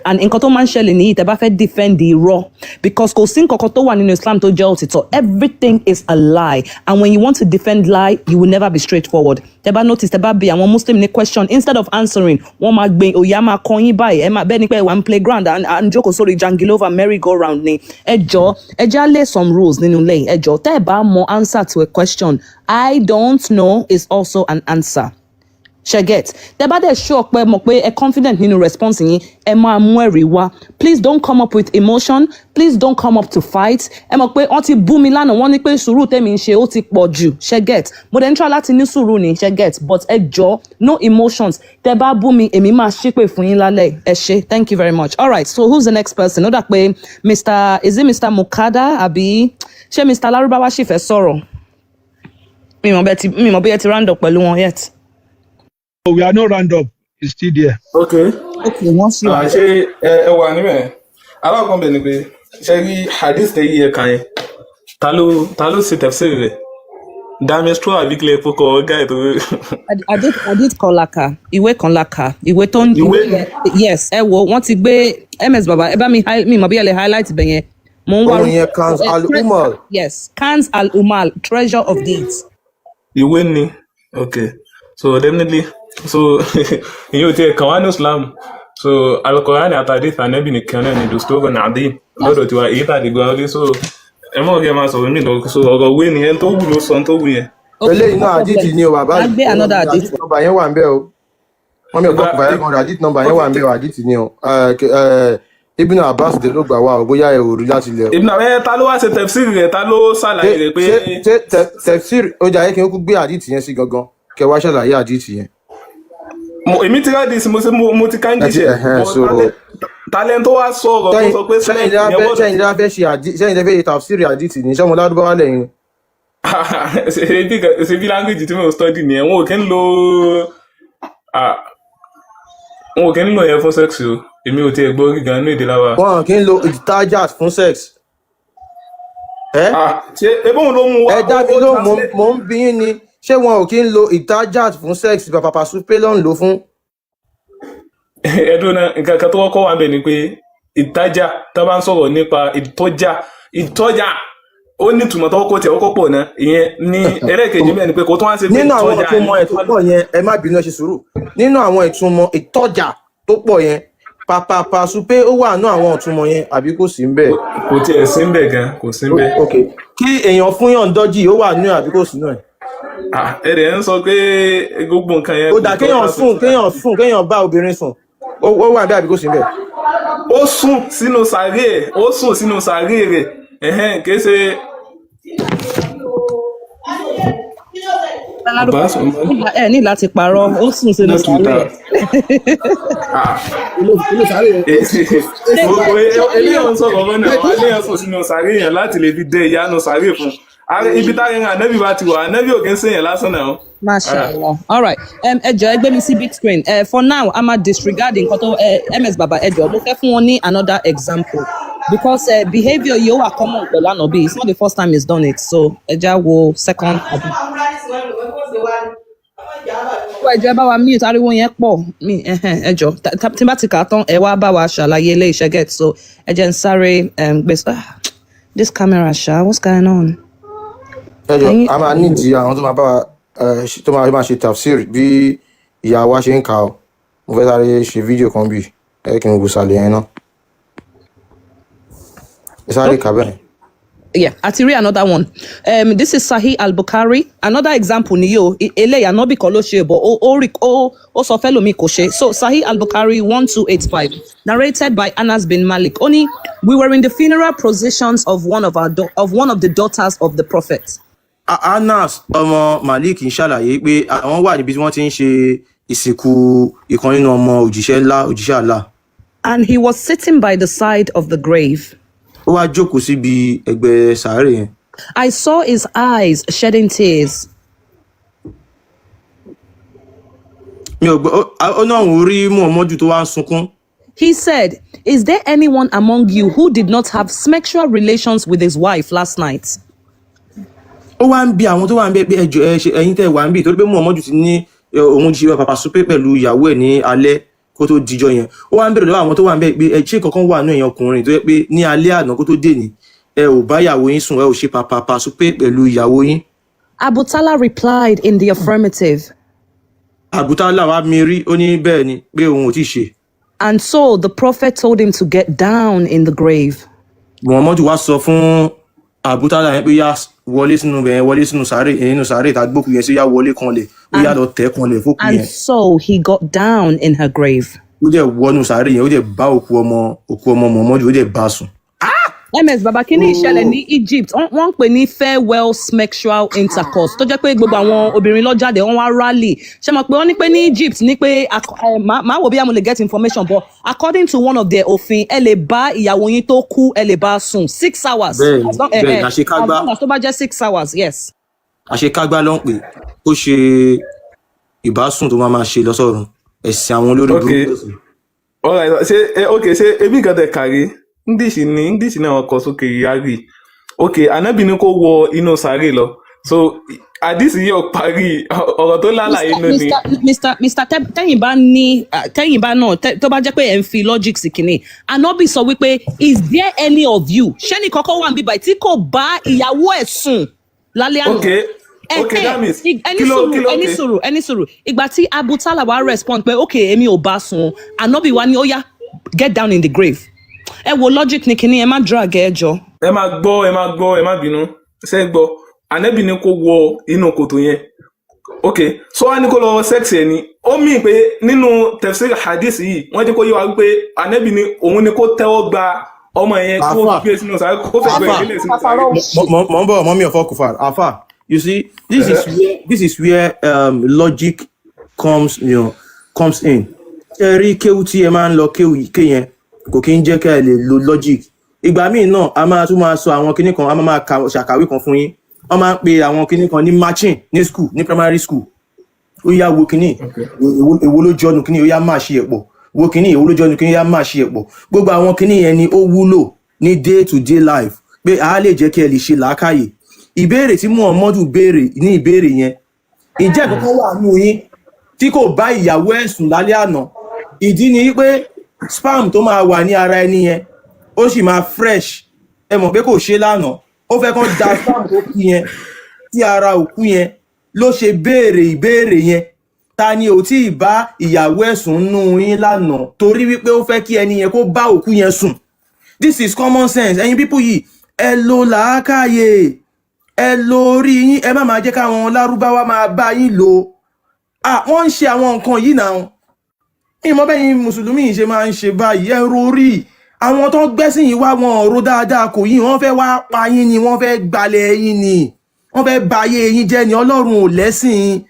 And nǹkan tó máa ń ṣẹlẹ̀ nìyí, tẹ́ bá fẹ́ defend the raw, because kò sí nǹkan tó wà nínú Islam tó jẹ́ òtítọ́. Everything is a lie, and when you want to defend lie, you will never be straightforward. Tẹ́ bá notice, tẹ́ bá bí àwọn Muslim ní question, instead of answering, wọ́n máa gbé òyà máa kọyín báyìí, ẹ máa bẹ́ẹ̀ ni pé wà ń playground and jókòó sórí jangilova merry-go-round ni. Ẹ jọ̀ọ́, ẹ já lay some rules nínú ilé. Ẹ jọ̀ọ́, tẹ́ ẹ bá mọ answer to a question, I don't know is also an answer. Sheget, tẹ́ bá dẹ̀ show pé mọ̀ pé ẹ confident nínú response yín, ẹ máa mú ẹ̀rí wá. Please don't come up with emotion. Please don't come up to fight. Ẹ mọ̀ pé wọ́n ti bú mi lánàá, wọ́n ní pé sùúrù tèmi ń ṣe ó ti pọ̀ jù. Sheget, mo dẹ̀ ń try láti ní sùúrù ní Sheget, but ẹ jọ̀ọ́, no emotions. Tẹ́ bá bú mi, èmi máa ṣépè fún yín lálẹ́. Ẹ ṣé, thank you very much. All right, so who's the next person? Ó dà pé is it Mr. Mukada àbí ṣé Mr. Lárúbáwá ṣì fẹ́ sọ̀rọ̀? Mi mọ̀ bí ẹ ti round up pẹ̀lú wọn yet.
We are not round up. It's still there.
Okay.
Okay, once you are.
Ṣé ẹ wà níbẹ̀? Alákọ̀ọ́ bẹ̀ ni pé ṣe rí hadith tẹ̀ yí ẹ̀ka yẹn. Ta ló ṣe tafsir rẹ̀? Damestro àbí kílẹ̀ fọkọ̀ ọ̀gá ètò.
Hadith kan laka, ìwé kan laka, ìwé tó ń. Yes, ẹ wo, wọ́n ti gbé MS Baba, ẹ bá mi mọ̀ bí ẹ lè highlight ibẹ̀ yẹn. Mo ń wá.
Òun yẹn Kanz al-Ummal.
Yes, Kanz al-Ummal, Treasure of Deeds.
Ìwé ni. Okay. So definitely. So ìyẹn ò tiẹ̀ kàn wá ní Islam. So Al-Qur'an àti hadith Ànábì nìkan náà ni dòsítọ́rọ̀ nàdí lọ́dọ̀ tiwa èyí tàdé gbọ́ ọdún. So ẹ mọ̀ kí ẹ máa sọ̀rọ̀ mí lọ. So ọ̀rọ̀ wé ni ẹni tó wù ló sọ tó wù yẹn.
Eléyìí náà hadith ni o bàbá.
I'll gbé another hadith.
Nọ́mbà yẹn wà ń bẹ̀ o. Wọ́n mi ò gbọ́ bàbá yẹn hadith nọ́mbà yẹn wà ń bẹ̀ o hadith ni o. Ibn Abbas de ló gbà wá o bóyá ẹ ò rí láti lẹ̀ o.
Ibn Abbas ta ló wá ṣe tafsir rẹ̀ ta ló ṣàlàyé rẹ̀ pé.
Ṣé tafsir ó jà yẹ kí n kú gbé hadith yẹn sí gangan kẹ wá ṣàlàyé hadith yẹn.
Èmi ti rádìí sí mo ti ká ń jíṣẹ́. Talent tó wá sọ̀rọ̀ tó sọ pé
sẹ́yìn ìjọba fẹ́ ṣe tafsir hadith ní sọ́mọ ládùúgbò lẹ́yìn.
Ṣe bí language tí mo study nìyẹn wọn ò kí ń lò yẹn fún sex o. Èmi ò tiẹ̀ gbọ́ gígan ní èdè láwa.
Wọn kì í lo ìtajàt fún sex.
Ṣé ebóhùn ló mú wá?
Ẹ dá mi lóhùn, mo ń bí yín ni. Ṣé wọn ò kí ń lo ìtajàt fún sex pàpà súpé lọ́n lò fún?
Ẹ̀dùn náà nǹkan kan tó wọ́kọ́ wà bẹ̀ ni pé ìtajà tó bá ń sọ̀rọ̀ nípa ìtọ́jà ó ní ìtumọ̀ tó kọ́ tí ọkọ̀ pọ̀ náà ìyẹn ní ẹlẹ́ẹ̀kejì bẹ́ẹ̀ ni pé kò tó wá ṣe pé
nínú àwọn
ìtọ́jà
ìtumọ̀ ẹ̀ tó pọ̀ yẹn ẹ má bínú ẹ ṣe sùúrù nínú àwọn ìtumọ̀ ìtọ́jà tó pọ̀ yẹn pàpàpà súpé ó wà nínú àwọn ìtumọ̀ yẹn àbí kò sí ń bẹ̀.
kò tiẹ̀ sí ń bẹ̀ gan kò sí ń bẹ̀.
ok kí èèyàn fún yàn dọ́jì ó wà nínú ẹ̀ àbí kò sí nínú ẹ̀.
ẹ̀rẹ̀ ń sọ pé gbogbo nǹkan yẹn.
ó dà kéèyàn bá obìnrin sùn ó wà níbẹ̀ àbí kò sí ń bẹ̀.
ó sùn sínú sàárè rẹ̀ kìí ṣe.
ẹ ní láti parọ́ ó sùn sínú sàárè.
eléyàn sọ̀rọ̀ lọ́nà àwọn eléyàn sùn sínú sàárè yẹn láti lè fi dé ìyanu sàárè fún ibi táyà ń ànábì bá ti wà ànábì ò kí ń sèyàn lásán náà.
Mashallah. All right. Ẹ jọ̀ọ́ ẹ gbé mi sí big screen. For now, I'm disregarding nǹkan tó MS Baba ẹ jọ̀ọ́ mo fẹ́ fún wọn ní another example because behaviour yìí ó wà common pẹ̀lú ànábì. It's not the first time he's done it. So ẹ já wo second. Ẹ jọ̀ọ́ ẹ bá wa mute ariwo yẹn pọ̀ mi ẹ jọ̀ọ́ tí bá ti kà á tán ẹ wá bá wa ṣàlàyé ilé iṣẹ́ get so ẹ jẹ́ n sáré gbèsè this camera ṣá what's going on.
ẹ jọ̀ọ́ a máa nídìí àwọn tó máa bá wa tó máa ṣe tafsir bí ìyá wa ṣe ń kà ó mo fẹ́ sáré ṣe fídíò kan bí ẹ kí n wò sàlẹ̀ yẹn náà ẹ sáré kà bẹ́ẹ̀.
Yeah, Atiri, another one. This is Sahih al-Bukhari. Another example ni yo. Ele ya no bi ko lo se but o so fe lo mi ko se. So Sahih al-Bukhari 1285. Narrated by Anas bin Malik. Only we were in the funeral processions of one of the daughters of the Prophet.
Anas ọmọ Malik ń ṣàlàyé pé àwọn wà níbi tí wọ́n ti ń ṣe ìsìnkú ìkan nínú ọmọ òjíṣẹ́ Allah.
And he was sitting by the side of the grave.
Ó wá jókòó síbi ẹ̀gbẹ́ sàárè yẹn.
I saw his eyes shedding tears.
Mi ò gbọ́ ó náà ń rí Muhammadu tó wá ń sunkún.
He said, "Is there anyone among you who did not have sexual relations with his wife last night?"
Ó wá ń bi àwọn tó wà ń bẹ pé ẹjọ́ ẹ̀yin tẹ́ wà ń bì torí pé Muhammadu ti ní òun jí pàpà súpé pẹ̀lú ìyàwó ẹ̀ ní alẹ́ kó tó dijọ́ yẹn. Ó wá ń bèrè lọ́wọ́ àwọn tó wà ń bẹ pé ṣé kankan wà nínú ẹ̀yin ọkùnrin tó yẹ pé ní alẹ́ àná kó tó dé ní ẹ ò bá ìyàwó yín sùn ẹ ò ṣe pàpà súpé pẹ̀lú ìyàwó yín.
Abu Talha replied in the affirmative.
Abu Talha wá mi rí ó ní bẹ́ẹ̀ ni pé òun ò tí ì ṣe.
And so the prophet told him to get down in the grave.
Muhammadu wá sọ fún Abu Talha yẹn pé yá wọlé sínú sàárè tá gbókù yẹn sí yá wọlé kanlẹ̀ ó yá lọ tẹ̀ kanlẹ̀ fókù yẹn.
And so he got down in her grave.
Ó dẹ̀ wọnú sàárè yẹn ó dẹ̀ bá òkú ọmọ Muhammadu ó dẹ̀ bá sùn.
MS Baba kini ìṣẹ̀lẹ̀ ní Egypt wọ́n ń pè ní farewell sexual intercourse tó jẹ́ pé gbogbo àwọn obìnrin ló jáde wọ́n wá rally ṣe mọ̀ pé wọ́n ní pé ní Egypt ní pé máa wò bí mo lè get information but according to one of their òfin ẹ lè bá ìyàwó yín tó kú ẹ lè bá sùn 6 hours.
bẹ́ẹ̀ àṣekágbá
tó bá jẹ́ 6 hours yes.
àṣekágbá ló ń pè ó ṣe ìbásùn tó máa ṣe lọ́sọ̀rùn ẹ̀sìn àwọn olórí burúkú.
ṣe ebi nǹkan tẹ kárí English náà wọn kọ sókè yari Ànábì ní kó wọ inú sàárè lọ so àdìsí yóò parí ọ̀rọ̀ tó lálàyé lónìí.
Mr. tẹ́yìn bá náà tó bá jẹ́ pé ẹ̀ ń fi logic sí kìíní Ànábì sọ wípé is there any of you ṣẹ́ni kọ́kọ́ wà níbí tí kò bá ìyàwó ẹ̀ sùn lálẹ́ àná. ẹni sùúrù ìgbà tí Abu Talha wá respond pé èmi ò bá sùn Ànábì wá ní ó yá get down in the grave. Ẹ wo logic ni kíní ẹ má drag ẹ jọ.
Ẹ má bínú ṣe gbọ́ Ànábì ní kó wọ inú kòtò yẹn so wá ní kó lọ sex ẹ ni ó mì pé nínú tafsir hadith yìí wọ́n jẹ́ kó yé wa pé Ànábì ní òun ni kó tẹ́wọ́ gba ọmọ yẹn kó gbé sínú sáré kó fẹ́ gbé ilé sínú sáré.
Mo ń bọ̀ mọ́mí ọ̀fọ́ kùfà àfà you see this is where logic comes in. Ẹ rí kéwú tí ẹ máa ń lọ kéyẹn kò kí ń jẹ́ kẹ́ ẹ lè lo logic. Ìgbà míì náà a máa tún máa sọ àwọn kinní kan a máa ṣàkàwé kan fún yín wọ́n máa ń pe àwọn kinní kan ní matching ní school ní primary school ó yá wo kinní èwo ló jọnu kinní ó yá máa ṣe ẹ̀pọ̀ wo kinní èwo ló jọnu kinní ó yá máa ṣe ẹ̀pọ̀ gbogbo àwọn kinní yẹn ni ó wúlò ní day to day life pé a lè jẹ́ kí ẹ lè ṣe làákàyè. Ìbéèrè tí Muhammadu béèrè ní ìbéèrè yẹn ìjẹ́ kankan wà nínú yín tí kò bá ìyàwó ẹ̀ sùn lálẹ́ àná ìdí ni pé sperm tó máa wà ní ara ẹni yẹn ó sì máa fresh ẹ mọ̀ pé kò ṣe lánàá ó fẹ́ kán da spam tó kú yẹn tí ara òkú yẹn ló ṣe béèrè ìbéèrè yẹn ta ni ò tí ì bá ìyàwó ẹ̀sùn nù yín lánàá torí wípé ó fẹ́ kí ẹni yẹn kó bá òkú yẹn sùn. This is common sense. Ẹ̀yin people yìí ẹ lo làákàyè ẹ lo orí yín ẹ má máa jẹ́ káwọn lárúbáwá máa bá yín lò. Wọ́n ń ṣe àwọn nǹkan yìí náà. Ìmọ̀ bẹ́yìn mùsùlùmí ṣe máa ń ṣe báyìí ẹ rorí àwọn tó gbẹ́sìn yìí wá wọn ọ̀rọ̀ dáadáa kò yín wọ́n fẹ́ wá pa yín ni wọ́n fẹ́ gbalẹ̀ yín ni wọ́n fẹ́ ba ayé yín jẹ́ ni Ọlọ́run ò lẹ́sìn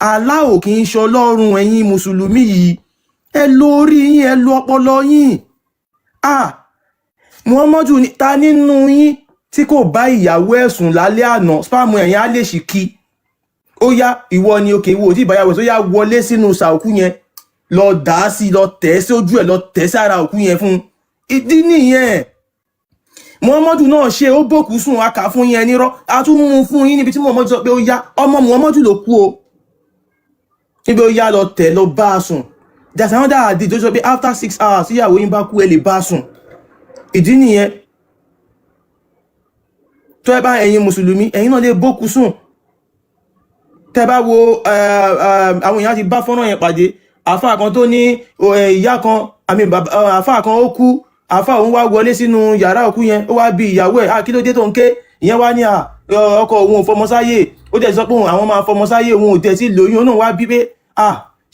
Allah ò kì í ṣe Ọlọ́run ẹ̀yin mùsùlùmí yìí ẹ lo orí yín ẹ lo ọpọlọ yín. Muhammadu ta nínú yín tí kò bá ìyàwó ẹ̀sùn lálẹ́ àná spáàmù ẹ̀yìn á lè ṣì kí ó yá ìwọ ni òkè ìwọ tí ìbáyàwó tó yá wọlé sínú sàòkú yẹn lọ dà á sí lọ tẹ̀ sí ojú ẹ̀ lọ tẹ̀ sí ara òkú yẹn fún ìdí nìyẹn. Muhammadu náà ṣe ó bòkú sùn aka fún yẹn nírọ́ a tún mú fún yín níbi tí Muhammadu sọ pé ó yá ọmọ Muhammadu ló kú o níbi ó yá lọ tẹ̀ lọ bá a sùn there's another hadith tó sọ pé after 6 hours ìyàwó yín bá kú ẹ lè bá a sùn. Ìdí nìyẹn tó ẹ bá ẹ̀yin mùsùlùmí ẹ̀yin náà lè bòkú sùn. Tẹ́ bá wo àwọn èèyàn ti bá fọ́nrán yẹn pàdé àfáà kan tó ní ìyá kan àfáà kan ó kú àfáà òun wá wọlé sínú yàrá òkú yẹn ó wá bi ìyàwó ẹ̀ kí ló dé tó ń ké ìyẹn wá ní ọkọ òun ò fọmọ sáyé ó dẹ̀ sọ pé àwọn máa fọmọ sáyé òun ò tẹ̀ sí lóyún ó náà wá bí pé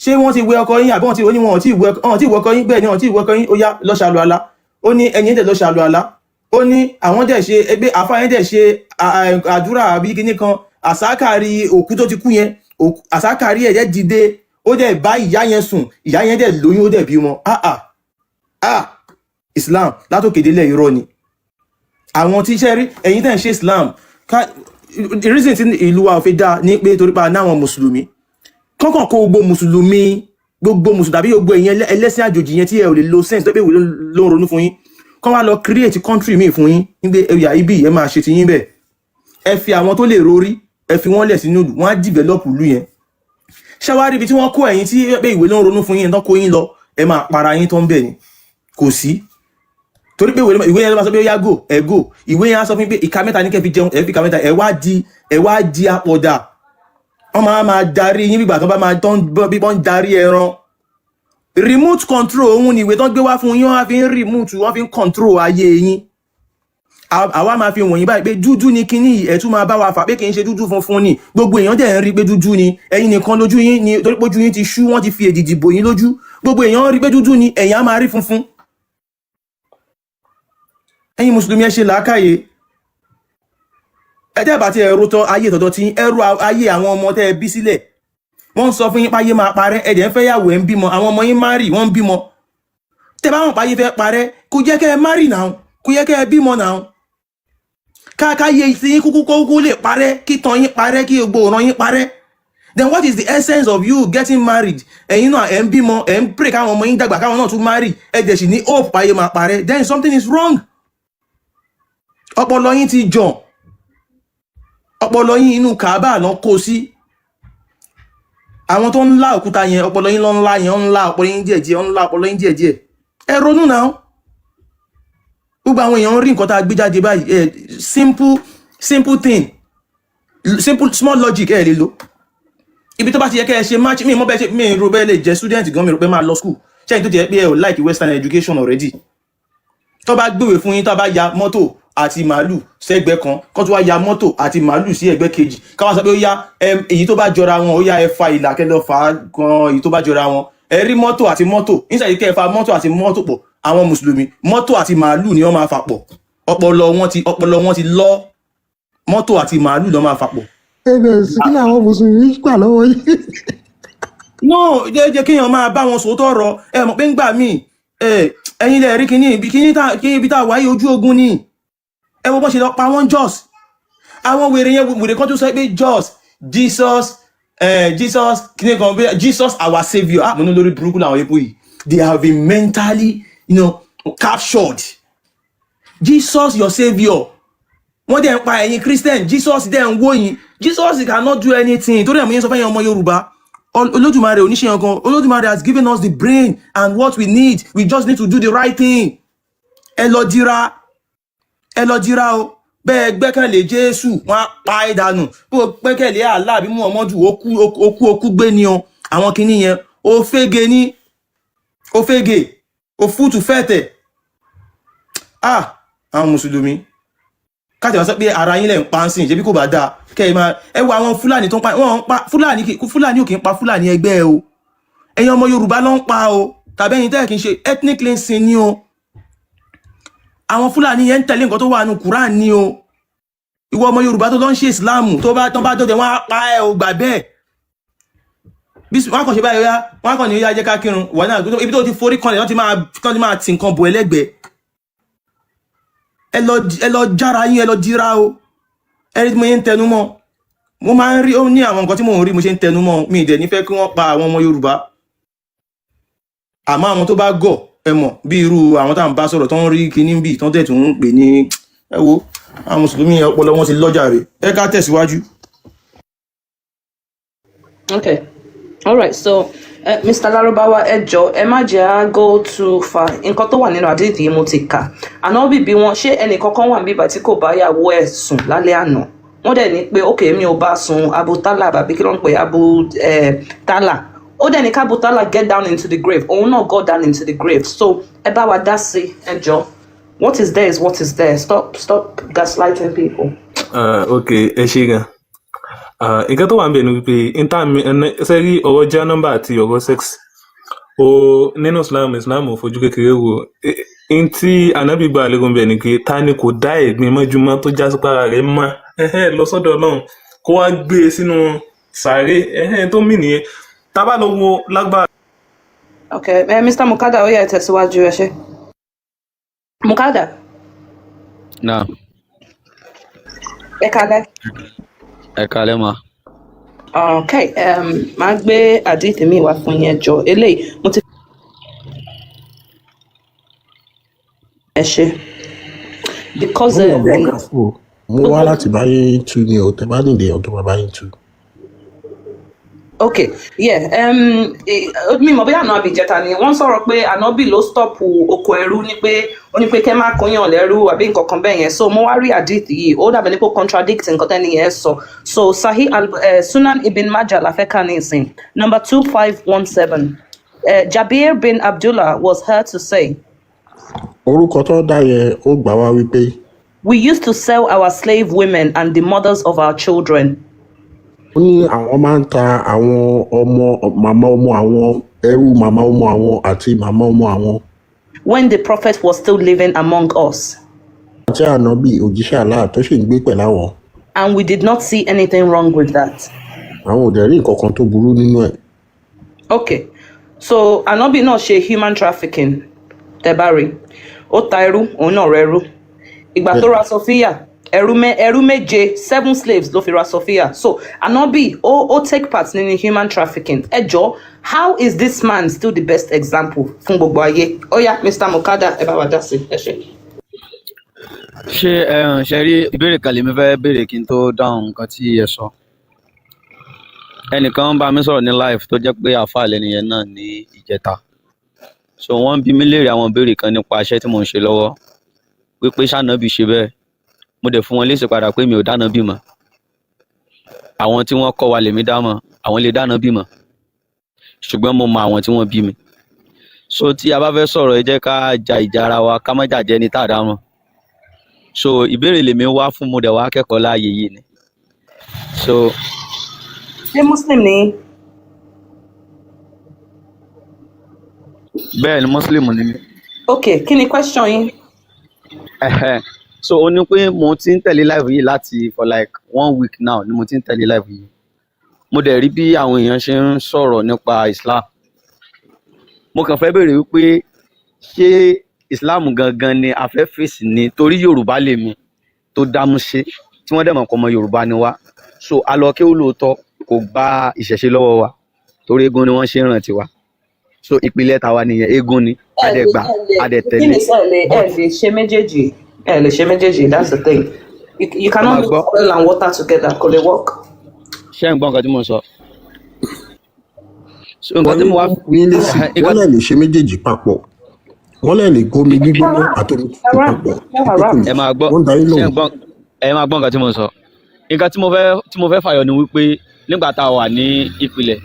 ṣé wọ́n ti wẹ ọkọ yín àbí wọ́n ti wọ́n ti wẹ ọkọ yín bẹ́ẹ̀ ni wọ́n ti wẹ ọkọ yín ó yá lọ ṣàlù àlá ó ní ẹ̀yin dẹ̀ lọ ṣàlù àlá ó ní àwọn dẹ̀ ṣe ẹgbẹ́ àfáà yẹn dẹ̀ ṣe àdúrà àbí kíní kan àsákàrí òkú tó ti kú yẹn àsákàrí ẹ̀ dẹ̀ dìde ó dẹ̀ bá ìyá yẹn sùn ìyá yẹn dẹ̀ lóyún ó dẹ̀ bímọ. Islam látòkèdélẹ̀ irọ́ ni àwọn tí iṣẹ́ rí ẹ̀yin tẹ́ ń ṣe Islam reason tí ìlú wa ò fi dá ní pé torí pa náwọn mùsùlùmí kọ́kàn kó gbogbo mùsùlùmí tàbí gbogbo ẹ̀yin ẹlẹ́sìn àjòjì yẹn tí ẹ ò lè lo sense tó pé ìwé ló ń ronú fún yín kọ́ wá lọ create country míì fún yín nígbé ẹ̀yà ibi ẹ máa ṣe ti yín bẹ́ẹ̀ ẹ fi àwọn tó lè rorí ẹ fi wọ́n lẹ̀ sínú ìlú wọ́n á develop ìlú yẹn ṣáwárí ibi tí wọ́n kó ẹ̀yin tí pé ìwé ló ń ronú fún yín tán kó yín lọ ẹ máa para yín tó ń bẹ̀ ni kò sí torí pé ìwé yẹn ló máa sọ pé ó yá go ẹ go ìwé yẹn á sọ fún pé ìka mẹ́ta ní kẹ́ fi jẹun ẹ fi ìka mẹ́ta ẹ wá di àpọ̀dà wọ́n máa darí yín bígbà tó bá máa tán bí wọ́n darí ẹran remote control òun ni ìwé tán gbé wá fún yín wọ́n fi ń remote wọ́n fi ń control ayé yín àwa máa fi wọ̀nyí báyìí pé dúdú ni kíní ẹ̀ tún máa bá wa fà pé kì í ṣe dúdú funfun ni gbogbo èèyàn dẹ̀ ń rí pé dúdú ni ẹ̀yin nìkan lójú yín ni torí pé ojú yín ti ṣú wọ́n ti fi èdìdì bò yín lójú gbogbo èèyàn rí pé dúdú ni ẹ̀yin á máa rí funfun. Ẹ̀yin mùsùlùmí ẹ ṣe làákàyè ẹ tẹ́ bá ti ẹ̀rọ tán ayé tọ̀dọ̀ tí ẹrú ayé àwọn ọmọ tẹ́ ẹ bí sílẹ̀ wọ́n sọ fún yín páyé máa parẹ́ ẹ̀dẹ̀ ń fẹ́ yàwó ẹ̀ ń bímọ àwọn ọmọ yín márì wọ́n ń bímọ tẹ́ bá wọn páyé fẹ́ parẹ́ kò jẹ́ kẹ́ ẹ márì náà kò yẹ kẹ́ ẹ bímọ náà káàkáyé tí yín kúkú lè parẹ́ kí tán yín parẹ́ kí gbogbo ọ̀ràn yín parẹ́ then what is the essence of you getting married ẹ̀yin náà ẹ̀ ń bímọ ẹ̀ ń pray káwọn ọmọ yín dàgbà káwọn náà tún marry ẹ̀dẹ̀ sì ní hope páyé máa parẹ́ then something is wrong. Ọpọlọ yín ti jàn ọpọlọ yín inú Kaaba lọ kó sí àwọn tó ń lá òkúta yẹn ọpọlọ yín lọ ńlá yẹn ńlá ọpọlọ yín díẹ̀díẹ̀ ńlá ọpọlọ yín díẹ̀díẹ̀ ẹ ronú náà gbogbo àwọn èèyàn rí nǹkan tá a gbé jáde báyìí simple thing simple small logic ẹ lè lò ibi tó bá ti yẹ kẹ́ ẹ ṣe match mi mọ́ bẹ́ẹ̀ ṣe mi rò bẹ́ẹ̀ lè jẹ́ student gan mi rò pé máa lọ school ṣẹ́yìn tó ti yẹ pé ẹ ò like western education already tó bá gbéwèé fún yín tó bá ya mọ́tò àti màálù sẹ́gbẹ́ kan kó tó wá ya mọ́tò àti màálù sí ẹ̀gbẹ́ kejì káwọn sọ pé ó yá èyí tó bá jọra wọn ó yá ẹ fa ìlà kẹ́ lọ fà á gan èyí tó bá jọra wọn ẹ rí mọ́tò àti mọ́tò nísàlẹ̀ kẹ́ ẹ fa mọ́tò àti mọ́tò pọ̀ àwọn mùsùlùmí mọ́tò àti màálù ni wọ́n máa fà pọ̀ ọpọlọ wọn ti lọ mọ́tò àti màálù ló máa fà pọ̀.
ẹbẹ̀ sí kí làwọn mùsùlùmí gbà lọ́wọ́ yìí.
no jẹ́ kéèyàn máa bá wọn sòótọ́ ọ̀rọ̀ ẹ mọ̀ pé ń gbà míì ẹ̀yin lẹ̀ rí kíní ibi tá a wáyé ojú ogun ni ẹ wo bó ṣe lọ pa wọ́n Jos àwọn wèrè kan tó sọ pé Jos Jesus kíní kan bí Jesus our saviour mo ní lórí burúkú làwọn epo yìí they have been mentally captured Jesus your saviour wọ́n dẹ̀ ń pa ẹ̀yin Christian Jesus dẹ̀ ń wó yín Jesus cannot do anything torí àmì yẹn sọ fẹ́ yẹn ọmọ Yorùbá Olódùmarè oníṣẹ́ ọkàn Olódùmarè has given us the brain and what we need we just need to do the right thing ẹ lọ dira o bẹ́ẹ̀ gbẹ́kẹ̀lé Jésù wọ́n á pa ẹ́ dànù bí o gbẹ́kẹ̀lé Allah bí Muhammadu okú gbé ni o àwọn kinní yẹn ó fege ní ó fege ó fútù fẹ́tẹ̀ àwọn mùsùlùmí káàtì wọn sọ pé ara yín lẹ̀ ń pa ń sìn ṣebí kò bá dáa kẹ́ ẹ máa ẹ wo àwọn Fúlàní tó ń pa wọ́n ń pa Fúlàní ò kì í pa Fúlàní ẹgbẹ́ ẹ o ẹ̀yin ọmọ Yorùbá ló ń pa o tàbí ẹ̀yin tẹ́ kì í ṣe ethnic cleansing ni o àwọn Fúlàní yẹn ń tẹ̀lé nǹkan tó wà nínú Quran ni o ìwọ ọmọ Yorùbá tó lọ ń ṣe Islam tó bá dọ̀dẹ̀ wọ́n á pa ẹ o gbà bẹ́ẹ̀ bí wọ́n kàn ṣe báyìí ya wọ́n kàn ní ó yá jẹ́ ká kírun wọ́n náà ibi tó ti forí kan lẹ̀ wọ́n ti máa tì nǹkan bò ẹlẹ́gbẹ̀ẹ́ ẹ lọ jára yín ẹ lọ jíra o ẹni tí mo yẹn ń tẹnu mọ́ mo máa ń rí ó ní àwọn nǹkan tí mò ń rí mo ṣe ń tẹnu mọ́ mi ìdẹ̀ nífẹ̀ẹ́ kí wọ́n pa àwọn ọmọ Yorùbá àmọ́ àwọn tó bá gọ̀ ẹ mọ̀ bí irú àwọn tá à ń bá sọ̀rọ̀ tó ń rí kinní bì tó ń tẹ̀ tó ń pè ní ẹ wo àwọn mùsùlùmí ọpọlọ wọn ti lọ́jà rẹ̀ ẹ ká tẹ̀síwájú.
Okay. All right. So, Mr. Larubawa, ẹ jọ̀ọ́, ẹ má jẹ́ á go too far. Nǹkan tó wà nínú àdéhùn yìí mo ti kà. Àná bíbí wọn, ṣé ẹnì kankan wà níbí tí kò bá yàwó ẹ̀ sùn lálẹ́ àná? Wọ́n dẹ̀ ní pé, okay, mi ò bá sùn Abu Talha àbí kí ló ń pè Abu Talha. Ó dẹ̀ ní ká Abu Talha get down into the grave. Òun náà go down into the grave. So, ẹ bá wa dá sí, ẹ jọ̀ọ́. What is there is what is there. Stop gaslighting people.
Okay, ẹ ṣé gan. Nǹkan tó wà ń bẹ̀ ni wípé sẹ́rí ọ̀rọ̀ já nọ́mbà àti ọ̀rọ̀ sex nínú Islam ò fojú kékeré wò n tí Ànábì gba àlérò ń bẹ̀ ni pé ta ni kò dá ẹ̀gbin mọ́júmọ́ tó já sípàrà rẹ̀ mọ́ lọ sọ́dọ̀ Ọlọ́run kó wá gbé e sínú sàárè tó mì nìyẹn tá bá lọ wo lágbára.
Okay, Mr. Mukada, ó yá ẹ tẹ̀síwájú ẹ ṣé. Mukada.
Naam.
Ẹ kálẹ́.
Ẹ kálẹ́ ma.
Okay, máa gbé àdìtì mi wá fún yẹn jọ eléyìí mo ti ẹ ṣe because
mo wá láti báyé tú ni o tẹ bá nílé ọdún bàbá yín tú.
Okay, yeah, mi mọ̀ bí àná àbíjẹta ni wọ́n sọ̀rọ̀ pé ànábì ló stọ́pù oko ẹrú ní pé ó ní pé kẹ́ máa kóyàn lẹ́rú àbí nǹkan kan bẹ́ẹ̀ yẹn so mo wá rí àdìtì yìí ó dàbí ní kó contradict nǹkan tẹ́ni yẹn sọ so Sahih Sunan Ibn Majah la fẹ́ ká ní ìsìn number 2517 Jabir bin Abdullah was heard to say.
Orúkọ tó dá yẹn ó gbà wá wípé.
We used to sell our slave women and the mothers of our children.
Ó ní àwọn máa ń ta àwọn màmá ọmọ àwọn ẹrú màmá ọmọ àwọn àti màmá ọmọ àwọn.
When the prophet was still living among us.
Àti ànábì òjíṣẹ́ Allah tó sì ń gbé pẹ̀lú àwọn.
And we did not see anything wrong with that.
Àwọn ò dẹ̀ rí nǹkan kan tó burú nínú ẹ̀.
Okay, so ànábì náà ṣe human trafficking tẹ́bárí ó ta ẹrú òun náà rẹrú ìgbà tó ra Sophia ẹrú méje 7 slaves ló fi ra Sophia so ànábì ó take part nínú human trafficking ẹ jọ̀ọ́ how is this man still the best example fún gbogbo ayé ó yá Mr. Mukada ẹ bá wa dá sí ẹ ṣe.
ṣe rí ìbéèrè kan lèmi fẹ́ béèrè kí n tó dáhùn nǹkan tí ẹ sọ ẹnìkan bá mi sọ̀rọ̀ ní live tó jẹ́ pé àáfàá lẹ́nìyẹn náà ní ìjẹta so wọ́n bí mi léèrè àwọn ìbéèrè kan nípa iṣẹ́ tí mò ń ṣe lọ́wọ́ wípé ṣànábì ṣe bẹ́ẹ̀ mo dẹ̀ fún wọn léṣe padà pé mi ò dáná bímọ àwọn tí wọ́n kọ́ wa lèmi dámọ̀ àwọn lè dáná bímọ ṣùgbọ́n mo mọ àwọn tí wọ́n bí mi so tí a bá fẹ́ sọ̀rọ̀ ẹ jẹ́ ká ja ìjà ara wa ká má jàjẹ́ ní tá a dámọ̀ so ìbéèrè lèmi wá fún mo dẹ̀ wá kẹ́kọ̀ọ́ láàyè yìí ni so.
ṣé Muslim ni.
bẹ́ẹ̀ ni Muslim ni mí.
ok kí ni question yín.
so ó ní pé mo ti ń tẹ̀lé live yìí láti for like 1 week now ni mo ti ń tẹ̀lé live yìí mo dẹ̀ rí bí àwọn èèyàn ṣe ń sọ̀rọ̀ nípa Islam mo kàn fẹ́ béèrè wípé ṣé Islam gangan ni a fẹ́ fèsì ni torí Yorùbá lèmi tó dámú ṣe tí wọ́n dẹ̀ mọ̀ pé ọmọ Yorùbá ni wá so alọ́kẹ́ ó lóòótọ́ kò gba ìṣẹ̀ṣe lọ́wọ́ wa torí eégún ni wọ́n ṣe ń rántí wa so ìpìlẹ̀ tàwa nìyẹn eégún ni adẹ̀gbà adẹ̀tẹ̀lé.
ẹ lè ṣe méjèèjì that's the thing you cannot mix oil and water together kò lè work.
ṣé ń gbọ́ nǹkan tí mo sọ. nǹkan tí mo wá
wọ́n lè ṣe méjèèjì papọ̀ wọ́n lè gómi gbígbóná àtòmí papọ̀
ẹ máa gbọ́ ẹ máa gbọ́ nǹkan tí mo sọ. Nǹkan tí mo fẹ́ fàyọ ni wípé nígbà tá a wà ní ìpìlẹ̀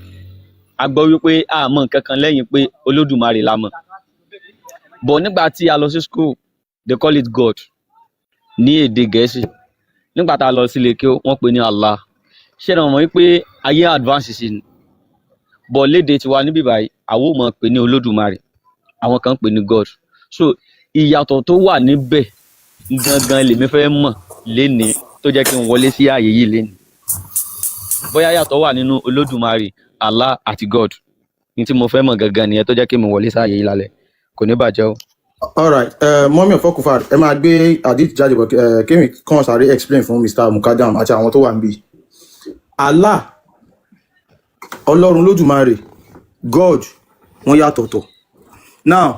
a gbọ́ wípé a mọ̀ nǹkan kan lẹ́yìn pé Olódùmarè la mọ̀. But nígbà tí a lọ sí school they call it God ní èdè Gẹ̀ẹ́sì. Nígbà tá a lọ sí ilé kí wọ́n pè ní Allah. Ṣé ẹ mọ̀ wípé ayé advance sí ni? But lédè tiwa níbí báyìí àwọn ò mọ̀ pé ní Olódùmarè, àwọn kan pè ní God. So ìyàtọ̀ tó wà níbẹ̀ gangan lèmi fẹ́ mọ̀ lénìí tó jẹ́ kí n wọlé sí ààyè yìí lénìí. Bóyá yàtọ̀ wà nínú Olódùmarè, Allah àti God. Ní tí mo fẹ́ mọ̀ gangan nìyẹn tó jẹ́ kí mi wọlé sí ààyè yìí lálẹ́. Kò ní bàjẹ́ o.
Alright, mọ́mí of Okufad, ẹ máa gbé àdìt jáde bọ̀ kémi kàn sáré explain fún Mr. Mukadam àti àwọn tó wà níbí. Allah, Ọlọ́run Olódùmarè, God, wọ́n yàtọ̀tọ̀. Now,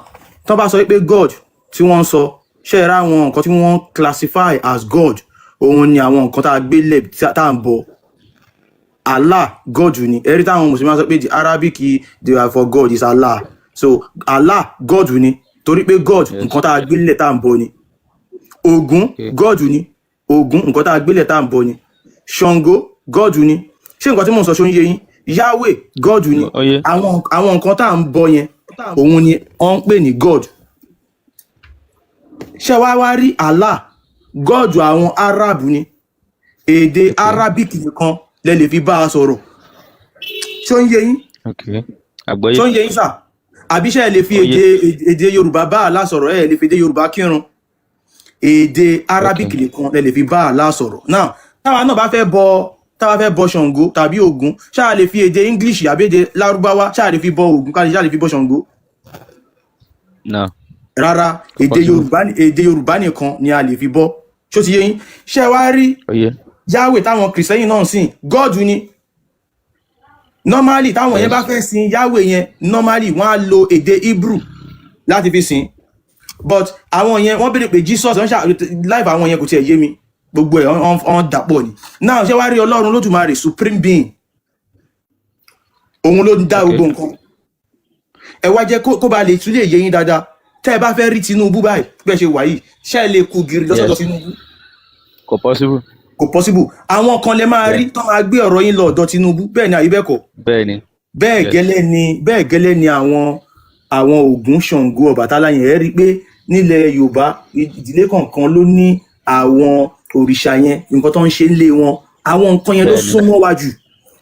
tó bá sọ pé God tí wọ́n sọ, ṣé ẹ rá àwọn nǹkan tí wọ́n classify as God, òun ni àwọn nǹkan tá a gbé lẹ̀ tá à ń bọ. Allah, God ni. Every time Mùsùlùmí sọ pé the Arabic they are for God is Allah. So Allah, God ni. Torí pé God nǹkan tá a gbé lẹ̀ tá à ń bọ ni. Ògún, God ni. Ògún nǹkan tá a gbé lẹ̀ tá à ń bọ ni. Ṣàngó, God ni. Ṣé nǹkan tí mò ń sọ ṣó ń yé yín? Yahweh, God ni. Àwọn nǹkan tá à ń bọ yẹn, òun ni wọ́n ń pè ní God. Ṣé wá rí Allah, God àwọn Arab ni. Èdè Arabic nìkan lẹ lè fi bá a sọ̀rọ̀. Ṣó ń yé yín? Ṣó ń yé yín sà? Àbí ṣé ẹ lè fi èdè Yorùbá bá Allah sọ̀rọ̀, ẹ lè fi èdè Yorùbá kírun. Èdè Arabic nìkan lẹ lè fi bá Allah sọ̀rọ̀. Now, táwa náà bá fẹ́ bọ Ṣàngó tàbí Ògún, ṣá lè fi èdè English àbí èdè Lárúbáwá ṣá lè fi bọ Ògún ká ṣá lè fi bọ Ṣàngó?
No.
Rárá, èdè Yorùbá nìkan ni a lè fi bọ. Ṣó ti yé yín? Ṣé wá rí Yahweh táwọn Kìrìsìtẹ́nì náà sìn, God ni. Normally táwọn yẹn bá fẹ́ sìn Yahweh yẹn, normally wọ́n á lo èdè Hebrew láti fi sìn. But àwọn yẹn wọ́n béèrè pé Jesus life àwọn yẹn kò tiẹ̀ yé mi. Gbogbo ẹ̀ wọ́n dàpọ̀ ni. Now ṣé wá rí Ọlọ́run Olódùmarè supreme being. Òun ló ń dá gbogbo nǹkan. Ẹ wá jẹ́ kó ba lè tún lè yé yín dáadáa. Tẹ́ ẹ bá fẹ́ rí Tinubu báyìí bẹ́ẹ̀ ṣe wà yìí, ṣé ẹ lè kú gìrì lọ́sọ̀dọ̀ Tinubu?
Kò possible.
Kò possible. Àwọn kan lè máa rí tó máa gbé ọ̀rọ̀ yín lọ ọ̀dọ̀ Tinubu, bẹ́ẹ̀ ni àbí bẹ́ẹ̀ kọ́? Bẹ́ẹ̀ gẹ́lẹ́ ni àwọn Ògún, Ṣàngó, Ọbàtálá yẹn ẹ rí pé nílẹ̀ Yorùbá ìdílé kọ̀ọ̀kan ló ní àwọn òrìṣà yẹn, nǹkan tó ń ṣe nílé wọn, àwọn nǹkan yẹn ló súnmọ́ wa jù.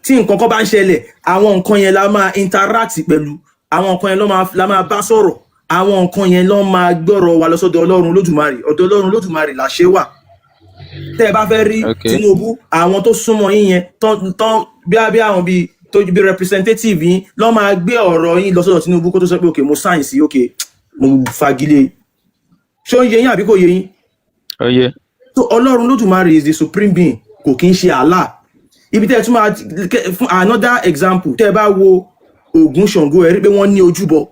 Tí nǹkan kan bá ń ṣẹlẹ̀, àwọn nǹkan yẹn la máa interact pẹ̀lú, àwọn nǹkan yẹn la máa bá sọ̀rọ̀, àwọn nǹkan yẹn ló máa gbọ́rọ̀ wa lọ sọ́dọ̀ Ọlọ́run Olódùmarè, ọ̀dọ̀ Ọlọ́run Olódùmarè làṣẹ wà. Tẹ́ ẹ bá fẹ́ rí Tinubu, àwọn tó súnmọ́ yín yẹn tán bí àwọn bíi tó bí representative yín ló máa gbé ọ̀rọ̀ yín lọ sọ́dọ̀ Tinubu kó tó sọ pé okay mo sign sí, okay mo fagilé. Ṣó ń yé yín àbí kò yé yín?
Ó yé.
So Ọlọ́run Olódùmarè is the supreme being, kò kí ń ṣe Allah. Ibi tẹ́ ẹ tún máa fún another example, tẹ́ ẹ bá wo Ògún, Ṣàngó ẹ rí pé wọ́n ní ojúbọ.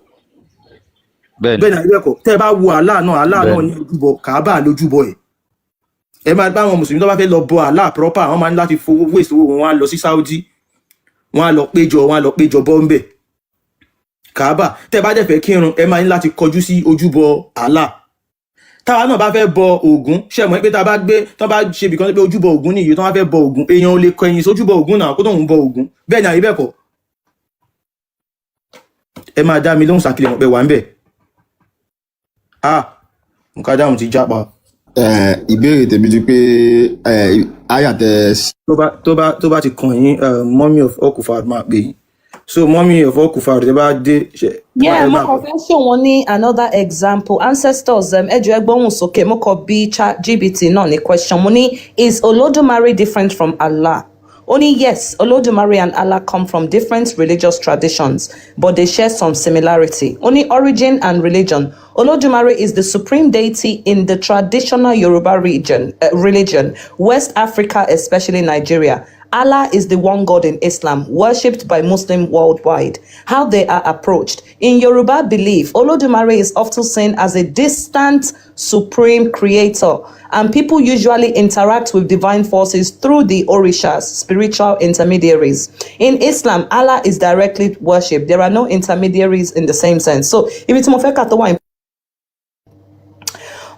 Bẹ́ẹ̀ ni àbíbẹ́ẹ̀kọ́. Tẹ́ ẹ bá wo Allah náà ní ojúbọ, Kàábà lójúbọ ẹ̀. Ẹ máa bá àwọn Mùsùlùmí tó bá fẹ́ lọ bọ Allah proper, wọ́n máa ní láti fowó waste owó wọn, wọ́n á lọ sí Saudi, wọ́n á lọ péjọ bọ́ ń bẹ̀. Kàábà, tẹ́ ẹ bá dẹ̀ fẹ́ kírun, ẹ máa ní láti kọjú sí ojúbọ Allah. Táwa náà bá fẹ́ bọ Ògún, ṣé mọ̀ pé tá bá ṣe bìkan pé ojúbọ Ògún nìyí, tó bá fẹ́ bọ Ògún, èèyàn ò lè kọ̀yìn sójúbọ Ògún náà kó tóun bọ Ògún. Bẹ́ẹ̀ ni àbíbẹ́ẹ̀kọ́. Ẹ máa dá mi lóhùn sàkìlẹ̀ mọ̀ pé wà ń bẹ̀. Mukadam ti jápa.
Ìbéèrè tèmi ti pé ayàtẹ.
Tó bá ti kàn yín, Mummy of Okufad máa pè yín. So Mummy of Okufad tẹ́ bá dé.
Yeah, mo kàn fẹ́ show wọn ní another example. Ancestors, ẹ jọ̀ọ́ ẹ gbóhùn sókè, mo kàn bí ChatGPT náà ní question. Mo ní, is Olódùmarè different from Allah? Only yes, Olódùmarè and Allah come from different religious traditions, but they share some similarity. Only origin and religion. Olódùmarè is the supreme deity in the traditional Yoruba religion, West Africa, especially Nigeria. Allah is the one God in Islam, worshipped by Muslims worldwide. How they are approached. In Yoruba belief, Olódùmarè is often seen as a distant supreme creator, and people usually interact with divine forces through the orishas, spiritual intermediaries. In Islam, Allah is directly worshipped. There are no intermediaries in the same sense. So, if it's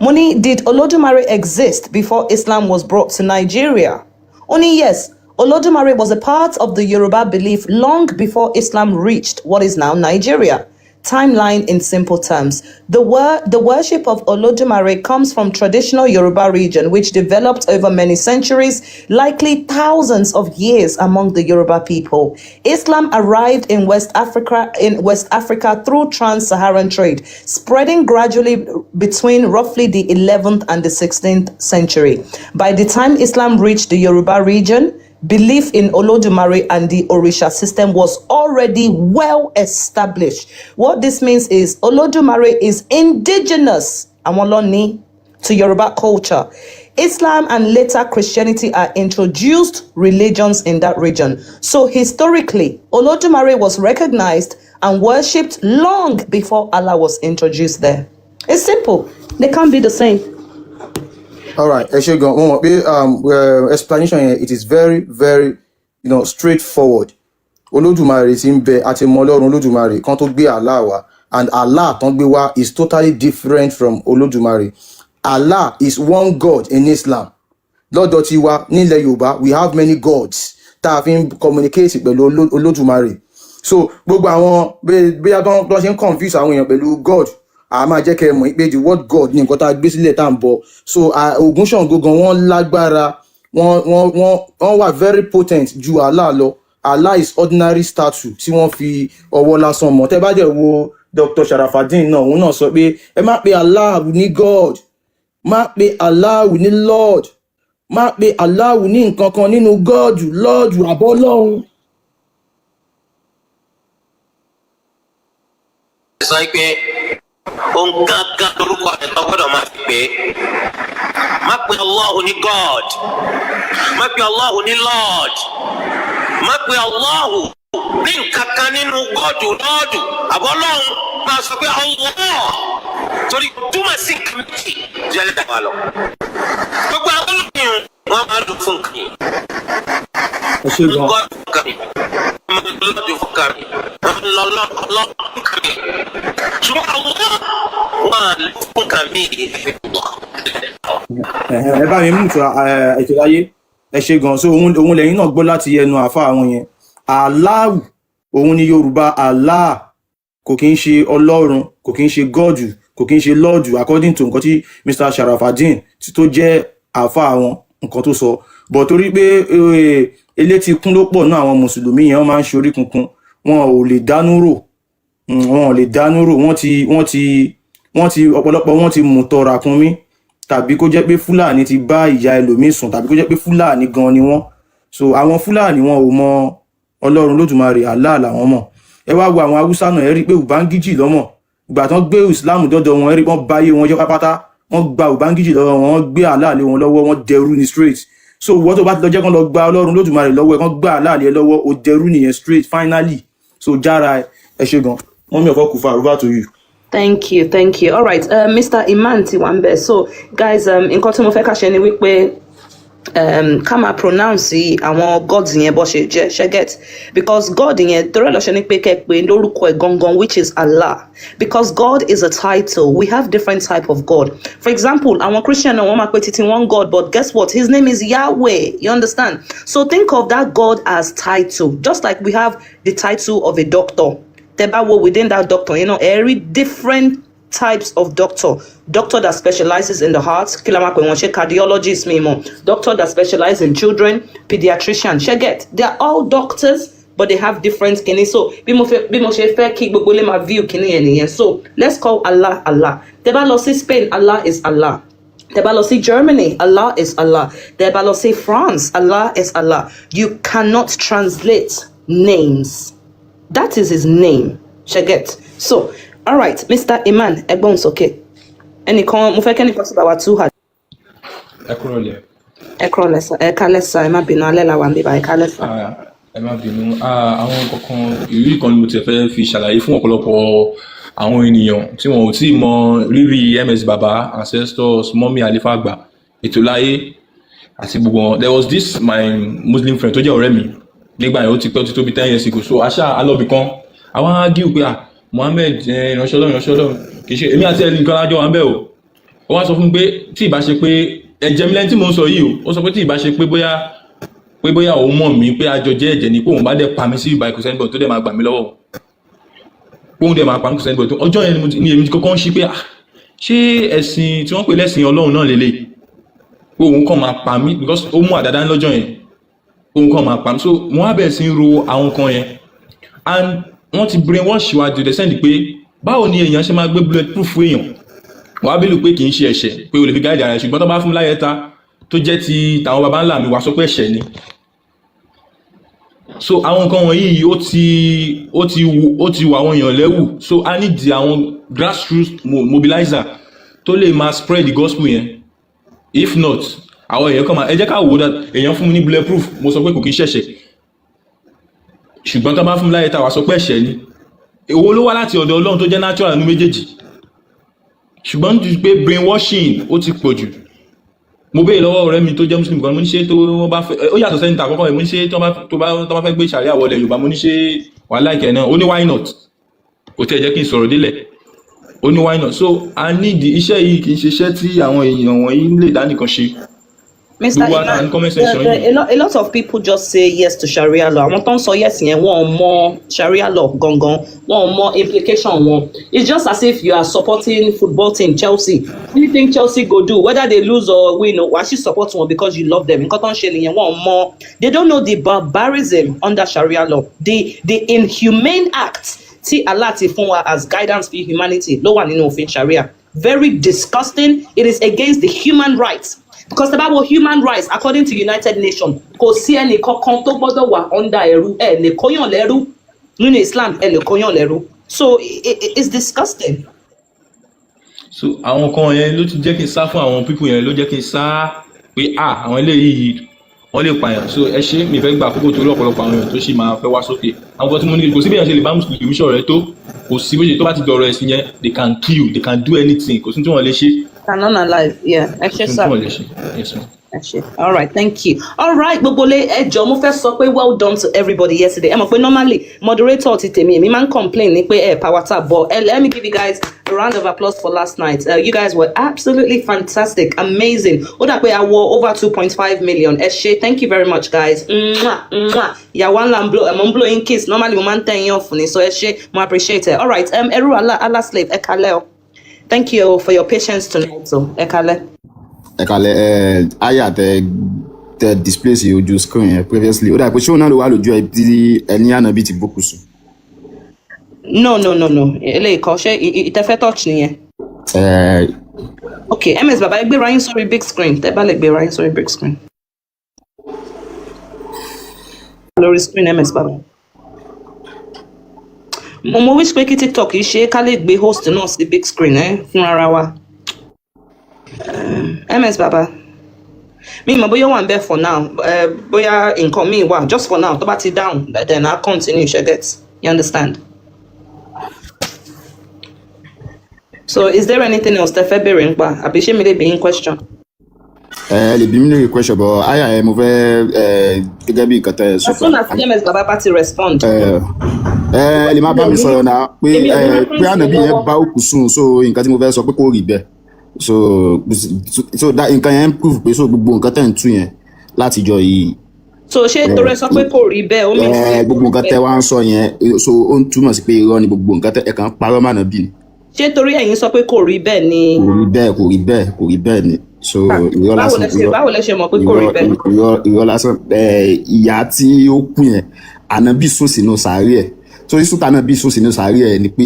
Moni, did Olodumare exist before Islam was brought to Nigeria? Only yes. Olodumare was a part of the Yoruba belief long before Islam reached what is now Nigeria. Timeline in simple terms. The worship of Olodumare comes from traditional Yoruba region which developed over many centuries, likely thousands of years among the Yoruba people. Islam arrived in West Africa through trans-Saharan trade, spreading gradually between roughly the 11th and the 16th century. By the time Islam reached the Yoruba region, belief in Olodumare and the Orisha system was already well established. What this means is Olodumare is indigenous to Yoruba culture. Islam and later Christianity are introduced religions in that region. So historically, Olodumare was recognized and worshipped long before Allah was introduced there. It's simple. They can't be the same.
All right, explanation here, it is very, very, straightforward. Olodumare is in be àti mọ Ọlọ́run Olodumare kan tó gbé Allah wá, and Allah tó gbé wá is totally different from Olodumare. Allah is one God in Islam. Lọ́dọ̀ tiwa nílẹ̀ Yorùbá, we have many gods tá a fi ń communicate pẹ̀lú Olodumare. So gbogbo àwọn bí a tó ṣe ń confuse àwọn èèyàn pẹ̀lú God. A máa jẹ́ kẹ́ mọ̀ pé the word God ní nǹkan tá a gbé sílẹ̀ tá à ń bọ̀. So Ògún Ṣàngó gan wọ́n lágbára, wọ́n wà very potent ju Allah lọ. Allah is ordinary statue tí wọ́n fi ọwọ́ lásán mọ̀. Tẹ́ bá dẹ̀ wo Dr. Sharafaddin náà, òun náà sọ pé ẹ má pe Allah ní God, má pe Allah ní Lord, má pe Allah ní nǹkan kan nínú God, Lord àbọ̀ Ọlọ́run.
Sọ pé ohun gángan lórúkọ rẹ̀ tó gbọ́dọ̀ máa fi pé má pe Allah ní God, má pe Allah ní Lord, má pe Allah ní nǹkan kan nínú God lọ́ọ̀dù àbọ̀ Ọlọ́run, máa sọ pé Allah torí túmọ̀ sí nǹkan méjì jẹ́ lẹ́dàá wa lọ. Gbogbo àwọn olóyún wọn máa dùn fún nǹkan yìí. God fún nǹkan yìí, wọn máa lọ́ọ̀dù fún nǹkan yìí, wọn lọ́ọ̀ fún nǹkan yìí. Ṣùgbọ́n àwọn wọn fún nǹkan yìí.
Ẹ bá mi mú ètò ayé ẹ ṣe gan, so òun lẹ́yìn náà gbọ́ láti ẹnu àfa àwọn yẹn. Allah òun ni Yorùbá, Allah kò kí ń ṣe Ọlọ́run, kò kí ń ṣe God, kò kí ń ṣe Lord according to nǹkan tí Mr. Sharafaddin tó jẹ́ àfa àwọn nǹkan tó sọ. But torí pé elétí kún ló pọ̀ náà àwọn mùsùlùmí yẹn wọ́n máa ń ṣorí kunkun, wọn ò lè dánú rò, wọ́n ti ọ̀pọ̀lọpọ̀ wọ́n ti mú tọrọ àkúnmí, tàbí kó jẹ́ pé Fúlàní ti bá ìyá ẹlòmíì sùn, tàbí kó jẹ́ pé Fúlàní gan ni wọ́n. So àwọn Fúlàní wọn ò mọ Ọlọ́run Olódùmarè, Allah làwọn mọ̀. Ẹ wá wo àwọn Haúsá náà, ẹ rí pé Ubangiji lọ́mọ̀. Ìgbà tán gbé Islam dọ́dọ̀ wọn, ẹ rí wọ́n báyé wọn jẹ́ pátápátá, wọ́n gba Ubangiji lọ́wọ́ wọn, wọ́n gbé Allah lé wọn lọ́wọ́, wọ́n dẹrú ní straight. So wọ́n tó bá ti lọ jẹ́ kán lọ gba Ọlọ́run Olódùmarè lọ́wọ́ ẹ̀, kán gbá Allah lé lọ́wọ́, ó dẹrú nìyẹn straight finally. So jára ẹ ṣe gan. Wọ́n mi ọ̀fọ́ Kufa, over to you.
Thank you. All right, Mr. Iman Tiwambe. So, guys, nǹkan tí mo fẹ́ ká ṣe ni wípé ká máa pronounce àwọn gods yẹn bó ṣe jẹ́, ṣe get, because God yẹn torí lọ ṣe ni pé kẹ́ pé lórúkọ ẹ̀ gangan, which is Allah, because God is a title. We have different type of God. For example, àwọn Christian náà wọ́n máa pè títí one God, but guess what? His name is Yahweh. You understand? So think of that God as title, just like we have the title of a doctor. Within that doctor, every different types of doctor that specializes in the heart, cardiologist, doctor that specializes in children, pediatrician, they are all doctors, but they have different kini. So so let's call Allah Allah. Tebalosi Spain, Allah is Allah. Tebalosi Germany, Allah is Allah. Tebalosi France, Allah is Allah. You cannot translate names. That is his name. Shaget. So, all right, Mr. Iman, Egbon's okay. Any comment? Mufeke any question about two had. Ekrolesa. Ekalesa. Ema binu alela wambi ba ekalesa.
Ema binu. Àwọn kankan ìrírí kan ni mo ti fẹ́ fi ṣàlàyé fún ọ̀pọ̀lọpọ̀ àwọn ènìyàn tí wọn ò tí mọ rírì MS Baba, ancestors, mọ́mí Àlífà Àgbà, ètò láyé àti gbogbo wọn. There was this my Muslim friend tó jẹ́ ọ̀rẹ́ mi. Nígbà yẹn ó ti pẹ́ ó ti tó bí 10 years ago. So àṣà alọ́bì kan àwọn ágíù pé Muhammed ìránṣẹ́ Ọlọ́run kì í ṣe èmi àti ẹnì kan lájọ wà ń bẹ̀ o.
ó wá sọ fún mi pé tí ìbá ṣe pé ẹ̀jẹ̀ mi lẹ́ni tí mò ń sọ yìí ó sọ pé tí ìbá ṣe pé bóyá òun mọ̀ mí pé àjọ jẹ́ ẹ̀jẹ̀ ni pé òun bá dẹ̀ pa mí sí ìbá ìkùsẹ́nìbọ̀ tó dẹ̀ máa gbà mí lọ́wọ́ pé òun dẹ̀ máa pa mí ìkùsẹ́nìbọ̀ tó ọjọ́ yẹn ni èmi kọ́kọ́ ń ṣí pé ṣé ẹ̀sìn tí wọ́n pè lẹ́sìn Ọlọ́run náà lélẹ̀ pé òun kàn máa pa mí because ó mú àdádá lọ́jọ́ yẹn òun kàn máa pa mí so mo wá bẹ̀rẹ̀ sí ń ro àwọn kan yẹn and wọ́n ti brainwash wa to the extent pé báwo ni èèyàn ṣe máa gbé bulletproof èèyàn wọ́n á bílù pé kì í ṣe ẹ̀ṣẹ̀ pé o lè fi gáàdì ara ẹ̀ ṣùgbọ́n tó bá fún mi láyé ta tó jẹ́ ti tàwọn baba ńlá mi wá sọ pé ẹ̀ṣẹ̀ ni so àwọn nǹkan wọ̀nyí ó ti wà àwọn èèyàn lẹ́wù so I need àwọn grassroots mobilizer tó lè máa spread the gospel yẹn if not àwọn èèyàn kan máa ẹ jẹ́ ká wò ó èèyàn fún mi ní bulletproof mo sọ pé kò kí ń ṣẹ̀ṣẹ̀ ṣùgbọ́n tó bá fún mi láyé ta wá sọ pé ẹ̀ṣẹ̀ ni èwo ló wá láti ọ̀dọ̀ Ọlọ́run tó jẹ́ natural nínú méjèèjì ṣùgbọ́n ti pé brainwashing ó ti pọ̀ jù mo béèrè lọ́wọ́ ọ̀rẹ́ mi tó jẹ́ muslim kan mo ní ṣe tó wọ́n bá fẹ́ ó yàtọ̀ sẹ́ńtà àkọ́kọ́ mo ní ṣe tó bá fẹ́ gbé ṣàríà wọlé Yorùbá mo ní ṣe wàhálà ìkẹ́ náà ó ní why not kò tẹ́ jẹ́ kí n sọ̀rọ̀ délẹ̀ ó ní why not so I need iṣẹ́ yìí kì í ṣe iṣẹ́ tí àwọn èèyàn wọ̀nyí lè dá nìkan ṣe.
Mr. Iman, a lot of people just say yes to Sharia law. Àwọn tó ń sọ yes yẹn wọ́n mọ Sharia law gangan, wọ́n mọ implication wọn. It's just as if you are supporting football team Chelsea. Anything Chelsea go do, whether they lose or win, wàá sì support wọn because you love them. Nǹkan tó ń ṣe nìyẹn wọ́n mọ. They don't know the barbarism under Sharia law, the inhumane act tí Allah ti fún wa as guidance for humanity ló wà nínú òfin Sharia. Very disgusting. It is against the human rights. Because about human rights, according to United Nations, kò sí ẹnì kankan tó gbọ́dọ̀ wà under ẹrú ẹ lè kóyàn lẹ́rú nínú Islam ẹ lè kóyàn lẹ́rú. So it's disgusting.
So àwọn kan yẹn ló ti jẹ́ kí n sá fún àwọn people yẹn ló jẹ́ kí n sá pé àwọn eléyìí wọ́n lè pààyàn so ẹ ṣe mi fẹ́ gbà àkókò torí ọ̀pọ̀lọpọ̀ àwọn èèyàn tó sì máa fẹ́ wá sókè àwọn kan tí mo ní kò sí bí èèyàn ṣe lè bá mùsùlùmí ṣọ̀rẹ́ tó kò sí bó ṣe tó bá ti dọ̀rọ̀ ẹ̀sìn yẹn they can kill they can do anything kò sí tí wọ́n lè ṣe.
Canon alive, yeah. Actually, sir.
Yes, ma'am.
Actually, all right, thank you. All right, Gbogbolé, ẹjọ́ mo fẹ́ sọ pé well done to everybody yesterday. Ẹ mọ̀ pé normally moderator ti tèmi èmi máa ń complain ní pé power tap but let me give you guys a round of applause for last night. You guys were absolutely fantastic, amazing. Ó dà pé a wọ over 2.5 million. Ẹ ṣé, thank you very much, guys. Ìyàwó ńlá mo ń blow in kiss. Normally mo máa ń tẹ̀ yín off ni, so ẹ ṣé, mo appreciate it. All right, Ẹrú Allah slave, ẹ kálẹ́ o. Thank you for your patience tonight. So, Ekale.
Aya te display sí ojú screen yẹn previously. Ó dà pé ṣé òun náà ló wà lójú ẹ bí ẹni Ànábì ti bókù sùn.
No. Eléyìí kọ́ ṣé ìtẹ́fẹ́ touch nìyẹn. Okay, MS Baba ẹ gbé ra yín sórí big screen. Tẹ́ bá lè gbé ra yín sórí big screen. Lórí screen MS Baba. Mo wish pé kí TikTok yìí ṣe ká lè gbé host náà sí big screen fún ara wa. MS Baba mi mọ̀ bóyá wà ń bẹ̀ for now bóyá nǹkan mi wà just for now tó bá ti down then I'll continue ṣe get you understand. So is there anything else tẹ́ fẹ́ béèrè nípa àbí ṣé mi lè bí yín question.
Lè bí mi lè question but aya mo fẹ́ gẹ́gẹ́ bí nǹkan tẹ́ sọ.
As soon as MS Baba bá ti respond.
Lè má bá mi sọ̀rọ̀ náà pé Ànábì yẹn bá òkú sùn so nǹkan tí mo fẹ́ sọ pé kò rí bẹ́ẹ̀ so that nǹkan yẹn prove pé so gbogbo nǹkan tẹ́ ń tú yẹn láti jọ yìí.
So ṣé torí sọ pé kò rí bẹ́ẹ̀ ó mi sí.
Gbogbo nǹkan tẹ́ wá ń sọ yẹn so ó ń túmọ̀ sí pé irọ́ ni gbogbo nǹkan tẹ́ ẹ̀ kàn parọ́ mọ́ Ànábì ni.
Ṣé torí ẹ̀yin sọ pé kò rí bẹ́ẹ̀ ni.
Kò rí bẹ́ẹ̀ ni so irọ́ lásán.
Báwo lẹ ṣe mọ̀ pé kò rí bẹ́ẹ̀.
Irọ́ lásán ìyá tí ó kú yẹn Ànábì sùn sínú sàárè ẹ̀ so sísún tànà bí sùn sínú sàárè ẹ̀ ni pé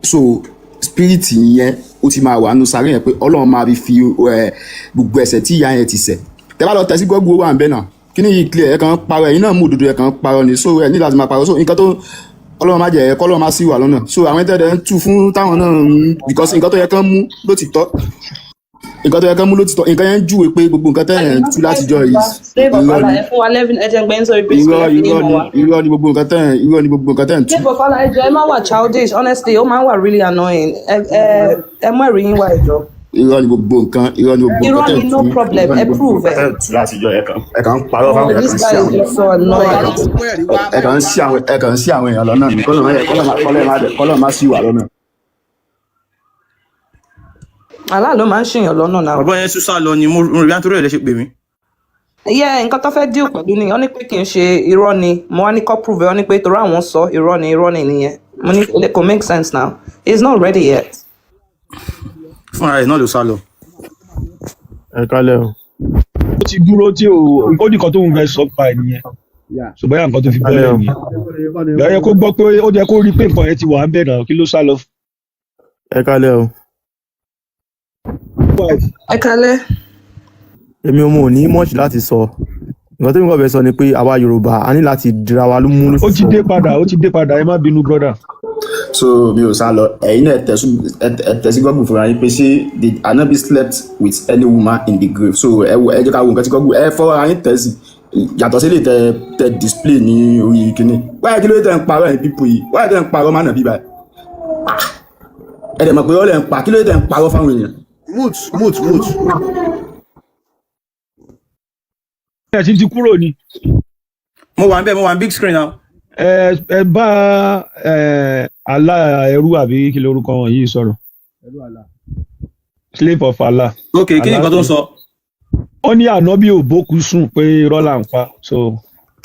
so spirit yẹn ó ti máa wà nínú sàárè yẹn pé Ọlọ́run máa fi gbogbo ẹ̀ṣẹ̀ tí ìyá yẹn ti ṣẹ̀ tẹ́ bá lọ tẹ̀ sí gbọ́gbó wà ń bẹ́ náà kí ni yìí clear ẹ̀ kàn parọ́ ẹ̀yin náà mú òdodo ẹ̀ kàn parọ́ ni so ẹ̀ ní láti máa parọ́ so nǹkan tó Ọlọ́run máa jẹ́ ẹ̀kọ́ Ọlọ́run máa sì wà lọ́nà so àwọn ẹ̀tẹ̀ẹ̀dẹ̀ ń tú fún táwọn náà because nǹkan tó yẹ kán mú ló ti tọ́ nǹkan yẹn júwe pé gbogbo nǹkan tẹ́ ẹ̀ ń tú láti jọ yìí irọ́ ni gbogbo nǹkan tẹ́ ń tú.
Ṣé Fọlá ẹjọ́ ẹ máa wà childish honestly ó máa ń wà really annoying ẹ mú ẹ̀rí yín wá ẹjọ́.
Irọ́ ni gbogbo nǹkan tẹ́ ń tú.
Irọ́ ni no problem ẹ prove ẹ.
láti jọ ẹ̀ kàn ń parọ́ fáwọn ẹ̀ kàn ń sí àwọn èèyàn lọ́nà ní kọ́lọ́ má sí wà lọ́nà.
Allah ló máa ń ṣèyàn lọ́nà náà.
bàbá yẹn tún sá lọ ni mo rí bí àtúrò ẹ̀ lẹ́ ṣe pè mí.
Yeah, nǹkan tó fẹ́ deal pẹ̀lú ni wọ́n ní pé kì í ṣe irọ́ ni mo wá ní kọ́ prove wọ́n ní pé torí àwọn sọ irọ́ ni nìyẹn mo ní kò make sense now he's not ready yet.
fúnra ẹ̀ náà ló sá lọ.
ẹ kálẹ̀ o.
ó ti dúró tí ó ní kan tó ń fẹ́ sọ pa ẹ̀ nìyẹn ṣùgbọ́n yà nǹkan tó fi bẹ́ẹ̀ nìyẹn lọ́yẹ kó gbọ́ pé ó jẹ́ kó rí pé nǹkan yẹn ti wà ń bẹ̀ náà kí ló sá lọ.
ẹ kálẹ̀ o.
ẹ kálẹ̀.
èmi ò ní much láti sọ nǹkan tó ń gbọ́ bẹ́ẹ̀ sọ ni pé àwa Yorùbá a ní láti dira wa mú.
ó ti dé padà ẹ má bínú brother.
So mi ò sá lọ ẹ̀yin náà tẹ̀sí gọ́gùn fúnra yín pé ṣé did Anabi slept with any woman in the grave so ẹ jẹ́ ká wo nǹkan tí gọ́gùn ẹ fọwọ́ ayé tẹ̀sí yàtọ̀ sí lè tẹ display ní orí kínní wáyé kí ló tẹ̀ ń parọ́ ẹ̀yin pípọ̀ yìí wáyé tẹ̀ ń parọ́ mánà bíbá ẹ̀ dẹ̀ mọ̀ pé ọ̀lẹ̀ ń pa kí ló tẹ̀ ń parọ́ fáwọn èèyàn.
mood.
ẹ ti kúrò ni.
mo wà ń big screen now.
ẹ bá Allah ẹrú àbí kí lórúkọ wọn yìí sọ̀rọ̀ slave of Allah.
ok kí ni nǹkan tó ń sọ.
wọ́n ní ànábì ò bókú sùn pé irọ́ là ń pa so.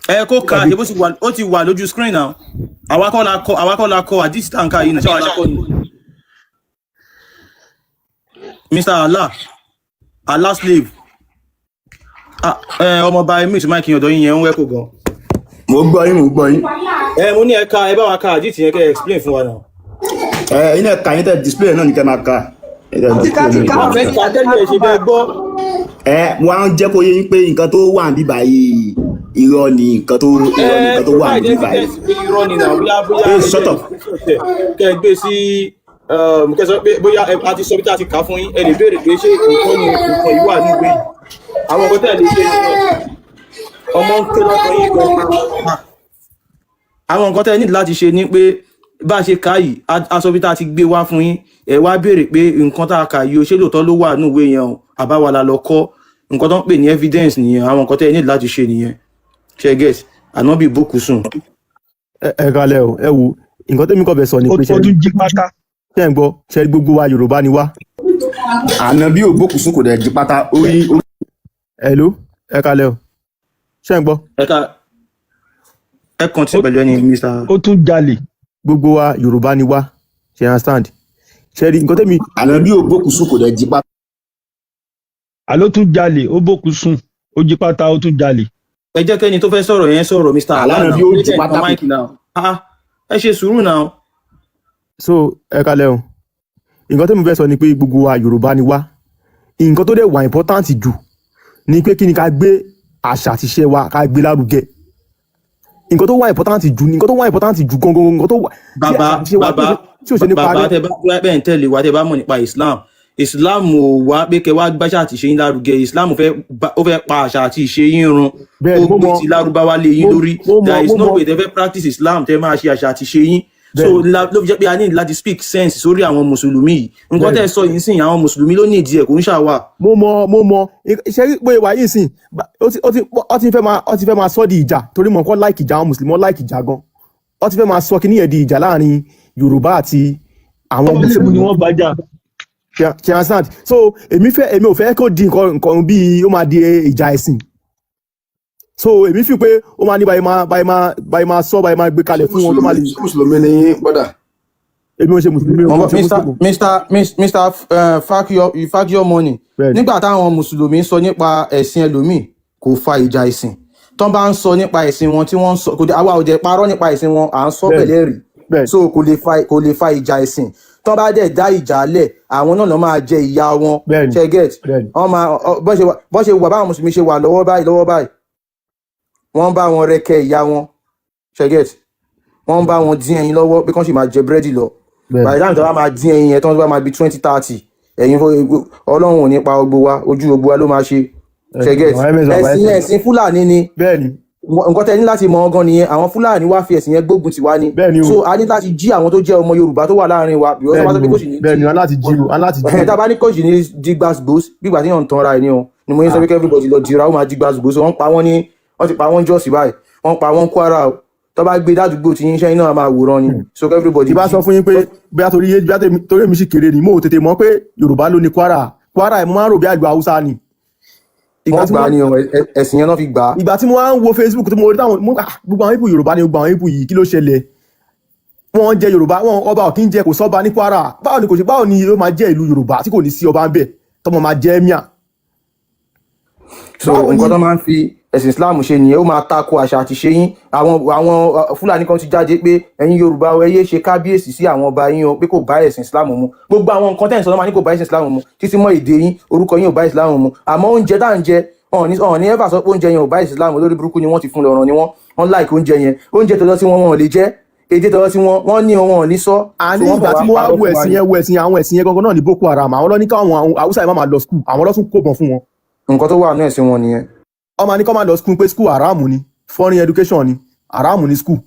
ẹ kó ka ṣe ó ti wà lójú screen now àwa kọ́ la kọ àdìsí tàǹkà yìí náà ṣé wàá la kọ ni. Mr. Allah slave ọmọọba emir mike yẹn ọ̀dọ̀ yín yẹn ń wẹ́kọ̀ gan.
mo gbọ́ yín.
mo ní ẹ bá wa ka àdìsí yẹn kẹ́ ẹ explain fún wa náà.
iná ẹ̀ka yín tẹ̀ display náà ní kẹ́ máa ka. wọ́n á jẹ́ kó yé yín pé nǹkan tó wà níbí báyìí irọ́ ni nǹkan tó wà níbí báyìí.
irọ́ ni náà bóyá
shut up.
kẹ́ ẹ gbé sí kẹ́ sọ pé bóyá a ti sọ bí tá a ti kà fún yín ẹ lè béèrè pé ṣé nǹkan yìí wà ní ìwé yìí àwọn nǹkan tẹ̀ lè ṣe ọmọ ń ké lọ́kọ̀ yìí gan. àwọn nǹkan tẹ̀ ní láti ṣe ni pé bá a ṣe kà yìí a sọ bí tá a ti gbé wá fún yín ẹ wá béèrè pé nǹkan tá a kà yìí o ṣé lóòótọ́ ló wà ní ìwé yẹn o àbáwá la lọ kọ́ nǹkan tó ń pè ní evidence nìyẹn àwọn nǹkan tẹ̀ ní láti ṣe nìyẹn ṣe get ànábì bókù sùn.
ẹ kalẹ̀ o ẹ wo nǹkan tẹ́mi kọ́ bẹ̀ sọ ni pé
ó tún jí pátá.
ṣe ń gbọ́ ṣe gbogbo wa Yorùbá ni wá.
Ànábì ò bókù sùn kò dẹ̀ jí pátá orí.
Hello ẹ kalẹ̀ o ṣe ń gbọ́.
ẹ kàn tí pẹ̀lú ẹni Mr.
ó tún jalè.
gbogbo wa Yorùbá ni wá ṣe understand ṣe rí nǹkan tẹ́mi.
Ànábì ò bókù sùn kò dẹ̀ jí pátá.
àló tún jalè ó bókù sùn ó jí pátá ó tún jalè.
ẹ jẹ́ kẹ́ni tó fẹ́ sọ̀rọ̀ yẹn sọ̀rọ̀ Mr.
Ànábì ò jí pátá.
ẹ ṣe sùúrù náà.
so ẹ kalẹ̀ o nǹkan tẹ́mi fẹ́ sọ ni pé gbogbo wa Yorùbá ni wá nǹkan tó dẹ̀ wà important jù ni pé kí ni ká gbé àṣà àti iṣẹ́ wa ká gbé lárugẹ nǹkan tó wà important jù ni nǹkan tó wà important jù gangan nǹkan tó wà.
bàbá tẹ bá bẹ́ẹ̀ ń tẹ̀lé wa tẹ bá mọ̀ nípa Islam ò wá pé kẹ wá gbàṣà àti ìṣe yín lárugẹ Islam ó fẹ́ pa àṣà àti ìṣe yín run ó gbé ti lárúbáwá lé yín lórí there is no way tẹ fẹ́ practice Islam tẹ máa ṣe àṣà àti ìṣe yín so ló fi jẹ́ pé a ní láti speak sense sórí àwọn mùsùlùmí yìí nǹkan tẹ́ sọ yìí sìn àwọn mùsùlùmí ló ní ìdí ẹ̀ kò ń ṣàwà.
mo mọ ṣe pé ìwà yìí sìn ó ti fẹ́ máa sọ di ìjà torí mọ̀ kọ́ láìkì ìjà àwọn mùsùlùmí wọ́n láìkì ìjà gan ó ti fẹ́ máa sọ kíní ẹ̀ di ìjà láàrin Yorùbá àti àwọn mùsùlùmí
ni wọ́n bá jà.
ṣe understand so èmi ò fẹ́ kó di nǹkan bíi ó máa di ìjà ẹ̀sìn so èmi fi pé ó máa ní báyìí máa sọ báyìí máa gbé kalẹ̀ fún wọn tó máa lè.
mùsùlùmí ni bọ́dà.
èmi ò ṣe mùsùlùmí o.
Mr. Fakio Money nígbà táwọn mùsùlùmí sọ nípa ẹ̀sìn ẹlòmíì kò fa ìjà ẹ̀sìn tó bá ń sọ nípa ẹ̀sìn wọn tí wọ́n ń sọ àwa ò jẹ́ parọ́ nípa ẹ̀sìn wọn à ń sọ pẹ̀lẹ́ rí so kò lè fa ìjà ẹ̀sìn tó bá dẹ̀ dá ìjà lẹ̀ àwọn náà ló máa jẹ ìyà wọn ṣe get bọ́n ṣe wà báwọn mùsùlùmí ṣe wà lọ́wọ́ báyìí wọ́n bá wọn rẹ́kẹ̀ ìyá wọn ṣẹ́gẹ̀t wọ́n bá wọn dín ẹyin lọ́wọ́ bí kán sì máa jẹ búrẹ́dì lọ by the time tó bá máa dín ẹyin yẹn tó bá máa bí 20-30 ẹ̀yin Ọlọ́run ò ní pa gbogbo wa ojú gbogbo wa ló máa ṣe ṣẹ́gẹ̀t ẹ̀sìn Fúlàní ni nǹkan tẹ́ ní láti mọ̀ ọgán nìyẹn àwọn Fúlàní wá fi ẹ̀sìn yẹn gbógun ti wá ni so a ní láti jí àwọn tó jẹ́ ọmọ Yorùbá tó wà láàrin wa bí wọ́n bá sọ pé kòsì ní jí tá a bá ní kòsì ní dígbàsgbòs bí ìgbà tí yàn ń tan ara ẹ̀ ni o ni mo yín sọ pé everybody lọ jìra ó máa dígbàsgbòs wọ́n pa wọ́n ti pa wọ́n Jọ́ọ̀sì báyìí wọ́n pa wọ́n Kwara tó bá gbé dádùúgbò tí yín iṣẹ́ náà máa wòran ni so everybody.
tí bá sọ fún yín pé bóyá torí èmi sì kéré ni mo ò tètè mọ̀ pé Yorùbá ló ní Kwara ẹ̀ mo máa ń rò bí àgbà Haúsá ni.
wọ́n gbà á ní ẹ̀sìn yẹn náà fi gbà á.
ìgbà tí mo wá ń wo Facebook tí mo rí táwọn gbogbo àwọn ipò Yorùbá ni gbogbo àwọn ipò yìí kí ló ṣẹlẹ̀ wọ́n jẹ Yorùbá wọn ọba ò kí ń jẹ kò sọ́ba ní Kwara báwo ni ó máa jẹ́ ìlú Yorùbá tí kò ní sí ọba ń bẹ̀ tọmọ máa jẹ́ emir.
so nǹkan tó máa ń fi ẹ̀sìn Islam ṣe nìyẹn ó máa tako àṣà àti ṣe yín àwọn Fúlàní kan ti jáde pé ẹ̀yin Yorùbá ẹ yé ṣe kábíyèsí sí àwọn ọba yín o pé kò bá ẹ̀sìn Islam mu gbogbo àwọn nǹkan tẹ̀ ń sọ ló máa ní kò bá ẹ̀sìn Islam mu títí mọ́ èdè yín orúkọ yín ò bá Islam mu àmọ́ oúnjẹ tá à ń jẹ ọ̀hún ní ẹ̀fà sọ pé oúnjẹ yẹn ò bá Islam lórí burúkú ni wọ́n ti fún lọ́rọ̀ ni wọ́n like oúnjẹ yẹn oúnjẹ tọ́jọ́ tí wọ́n lè jẹ́ èdè tọ́jọ́ tí wọ́n ní wọn ò ní sọ.
àní ìgbà tí mo wá wo ẹ̀sìn àwọn ẹ̀sìn yẹn gangan náà ní Boko Haram àwọn lọ ní káwọn Haúsá yẹn máa lọ skul àwọn lọ́tún kó bọ̀ fún wọn.
nǹkan tó wà ní ẹ̀sìn wọn nìyẹn.
ọmọ ní kọ́ máa lọ skul pé skul haram ni foreign education ni haram ni skul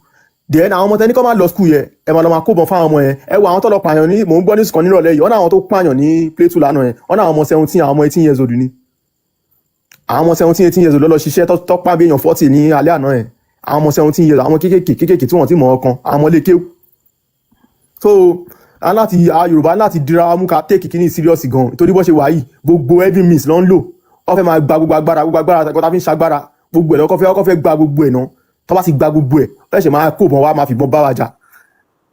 then àwọn ọmọ tẹ ní kọ́ máa lọ skul yẹn ẹ máa lọ máa kó bọ̀ fáwọn ọmọ yẹn ẹ wo àwọn tó lọ pààyàn ní mò ń gbọ́ ní sùkàn nírọ̀lẹ́ yìí wọ́n náà àwọn tó pààyàn ní Plateau lánàá yẹn wọ́n náà àwọn ọmọ 17 àwọn ọmọ 18 years old ni àwọn ọmọ 18 years old lọ ṣiṣẹ́ tọ́pá bí èèyàn 40 ní alẹ́ àná yẹn àwọn ọmọ 17 years àwọn kéékèèké tí wọ́n ti mọ̀ ọkàn àwọn ọmọ ilé kéwù so Yorùbá láti dira mú ká take kíní serious gan torí bó ṣe wà yìí gbogbo every means ló ń lò wọ́n fẹ́ máa gba gbogbo agbára tẹ́kọ̀ọ́ fi ń ṣagbára gbogbo ẹ̀ lọ́kọ́ fẹ́ gba gbogbo ẹ̀ náà tó bá ti gba gbogbo ẹ̀ wọ́n ṣe máa kó bọ̀ wá máa fi bọ́ bá wa jà.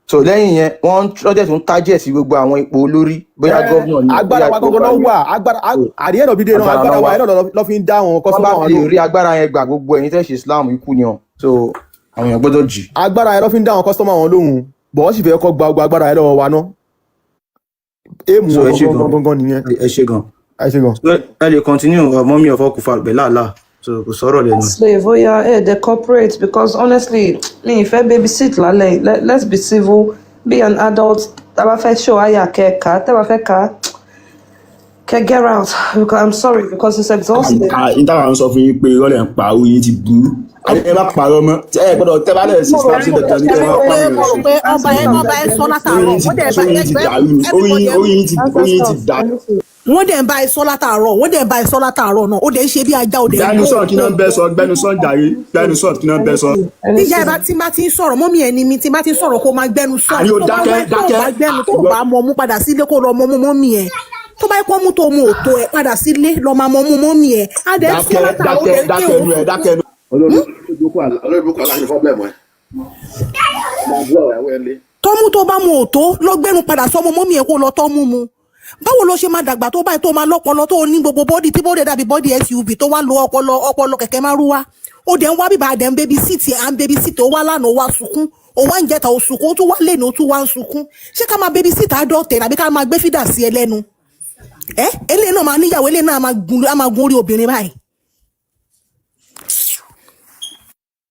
so lẹ́yìn yẹn wọ́n tọ́jẹ̀ tún target sí gbogbo àwọn ipò olórí bóyá gómìnà ní
agbára wa gbogbo náà wà agbára àdìyẹ náà bí dé náà agbára wa náà lọ fi ń dá àwọn kọ́sọ́mọ́
àwọn lè rí agbára yẹn gbà gbogbo ẹ̀yin tẹ́ ṣe Islam ikú ni ọ̀ so àwọn èèyàn gbọ́dọ̀ jì.
agbára yẹn lọ fi ń dá àwọn kọ́sọ́mọ́ àwọn lóhùn bọ̀ wọ́n sì fẹ́ kọ́ gba agbára yẹn lọ́wọ́ wa náà èèmù gangan nìyẹn.
ẹ ṣe gan ẹ lè continue mọ́mí ọ̀fọ́ kò fà bẹ́ẹ̀ láàlá so kò sọ̀rọ̀ lẹ́nu.
slave oya the corporate because honestly mi ìfẹ́ babysit lálẹ́ let's be civil be an adult tá bá fẹ́ show àyà kẹ́ẹ̀ka tá bá fẹ́ ka get out because I'm sorry because it's exhausting.
ìtawà ń sọ fún yín pé ìrọ̀lẹ́ ń pa oyin ti burú ẹ bá parọ́ mọ́ ẹ gbọ́dọ̀ tẹ́ bá lẹ̀ sí Islam sí dọ̀tà ní kẹwàá pàmò rẹ̀ sùn.
ọba ẹ sọ látàárọ̀
oyin ti dàrú.
wọ́n dẹ̀ ń bá ẹ sọ látàárọ̀ náà ó dẹ̀ ń ṣe bí ajá ó dẹ̀ ń bọ̀.
gbẹnusọ kí náà bẹ sọ gbẹnusọ jàre gbẹnusọ kí náà bẹ sọ.
níjà ìbá tí bá ti ń sọ̀rọ̀ mọ́mí ẹni mi tí bá ti ń sọ̀rọ̀ kó máa gbẹnu sọ.
àní o dákẹ́
tó bá mọ mú padà sílé kó lọ mọ mú mọ́mí ẹ tó bá pọ́ mú tó mú òtó ẹ padà sílé lọ máa mọ mú mọ́mí ẹ.
dákẹ́
tọ́mú tó bá mu òtó lọ gbẹ́nu padà sọ́mọ mọ́mí ẹ kó lọ tọ́mú mu báwo ló ṣe máa dàgbà tó báyìí tó máa lọ́pọlọ tó ní gbogbo bọ́dì tí bọ́dì dàbí bọ́dì SUV tó wá lo ọpọlọ kẹ̀kẹ́ márúwá ó dẹ̀ ń wá bíbá àdẹ̀ ń bébí síìtì à ń bébí síìtì ó wá lánàá ó wá sunkún ó wá ń jẹta ó sunkún ó tún wá lẹ́nu ó tún wá ń sunkún ṣé ká máa bébí síìtì àádọ́tẹ̀ tàbí ká máa gbé fídà sí ẹ lẹ́nu eléyìí náà máa níyàwó eléyìí náà á máa gun orí obìnrin báyìí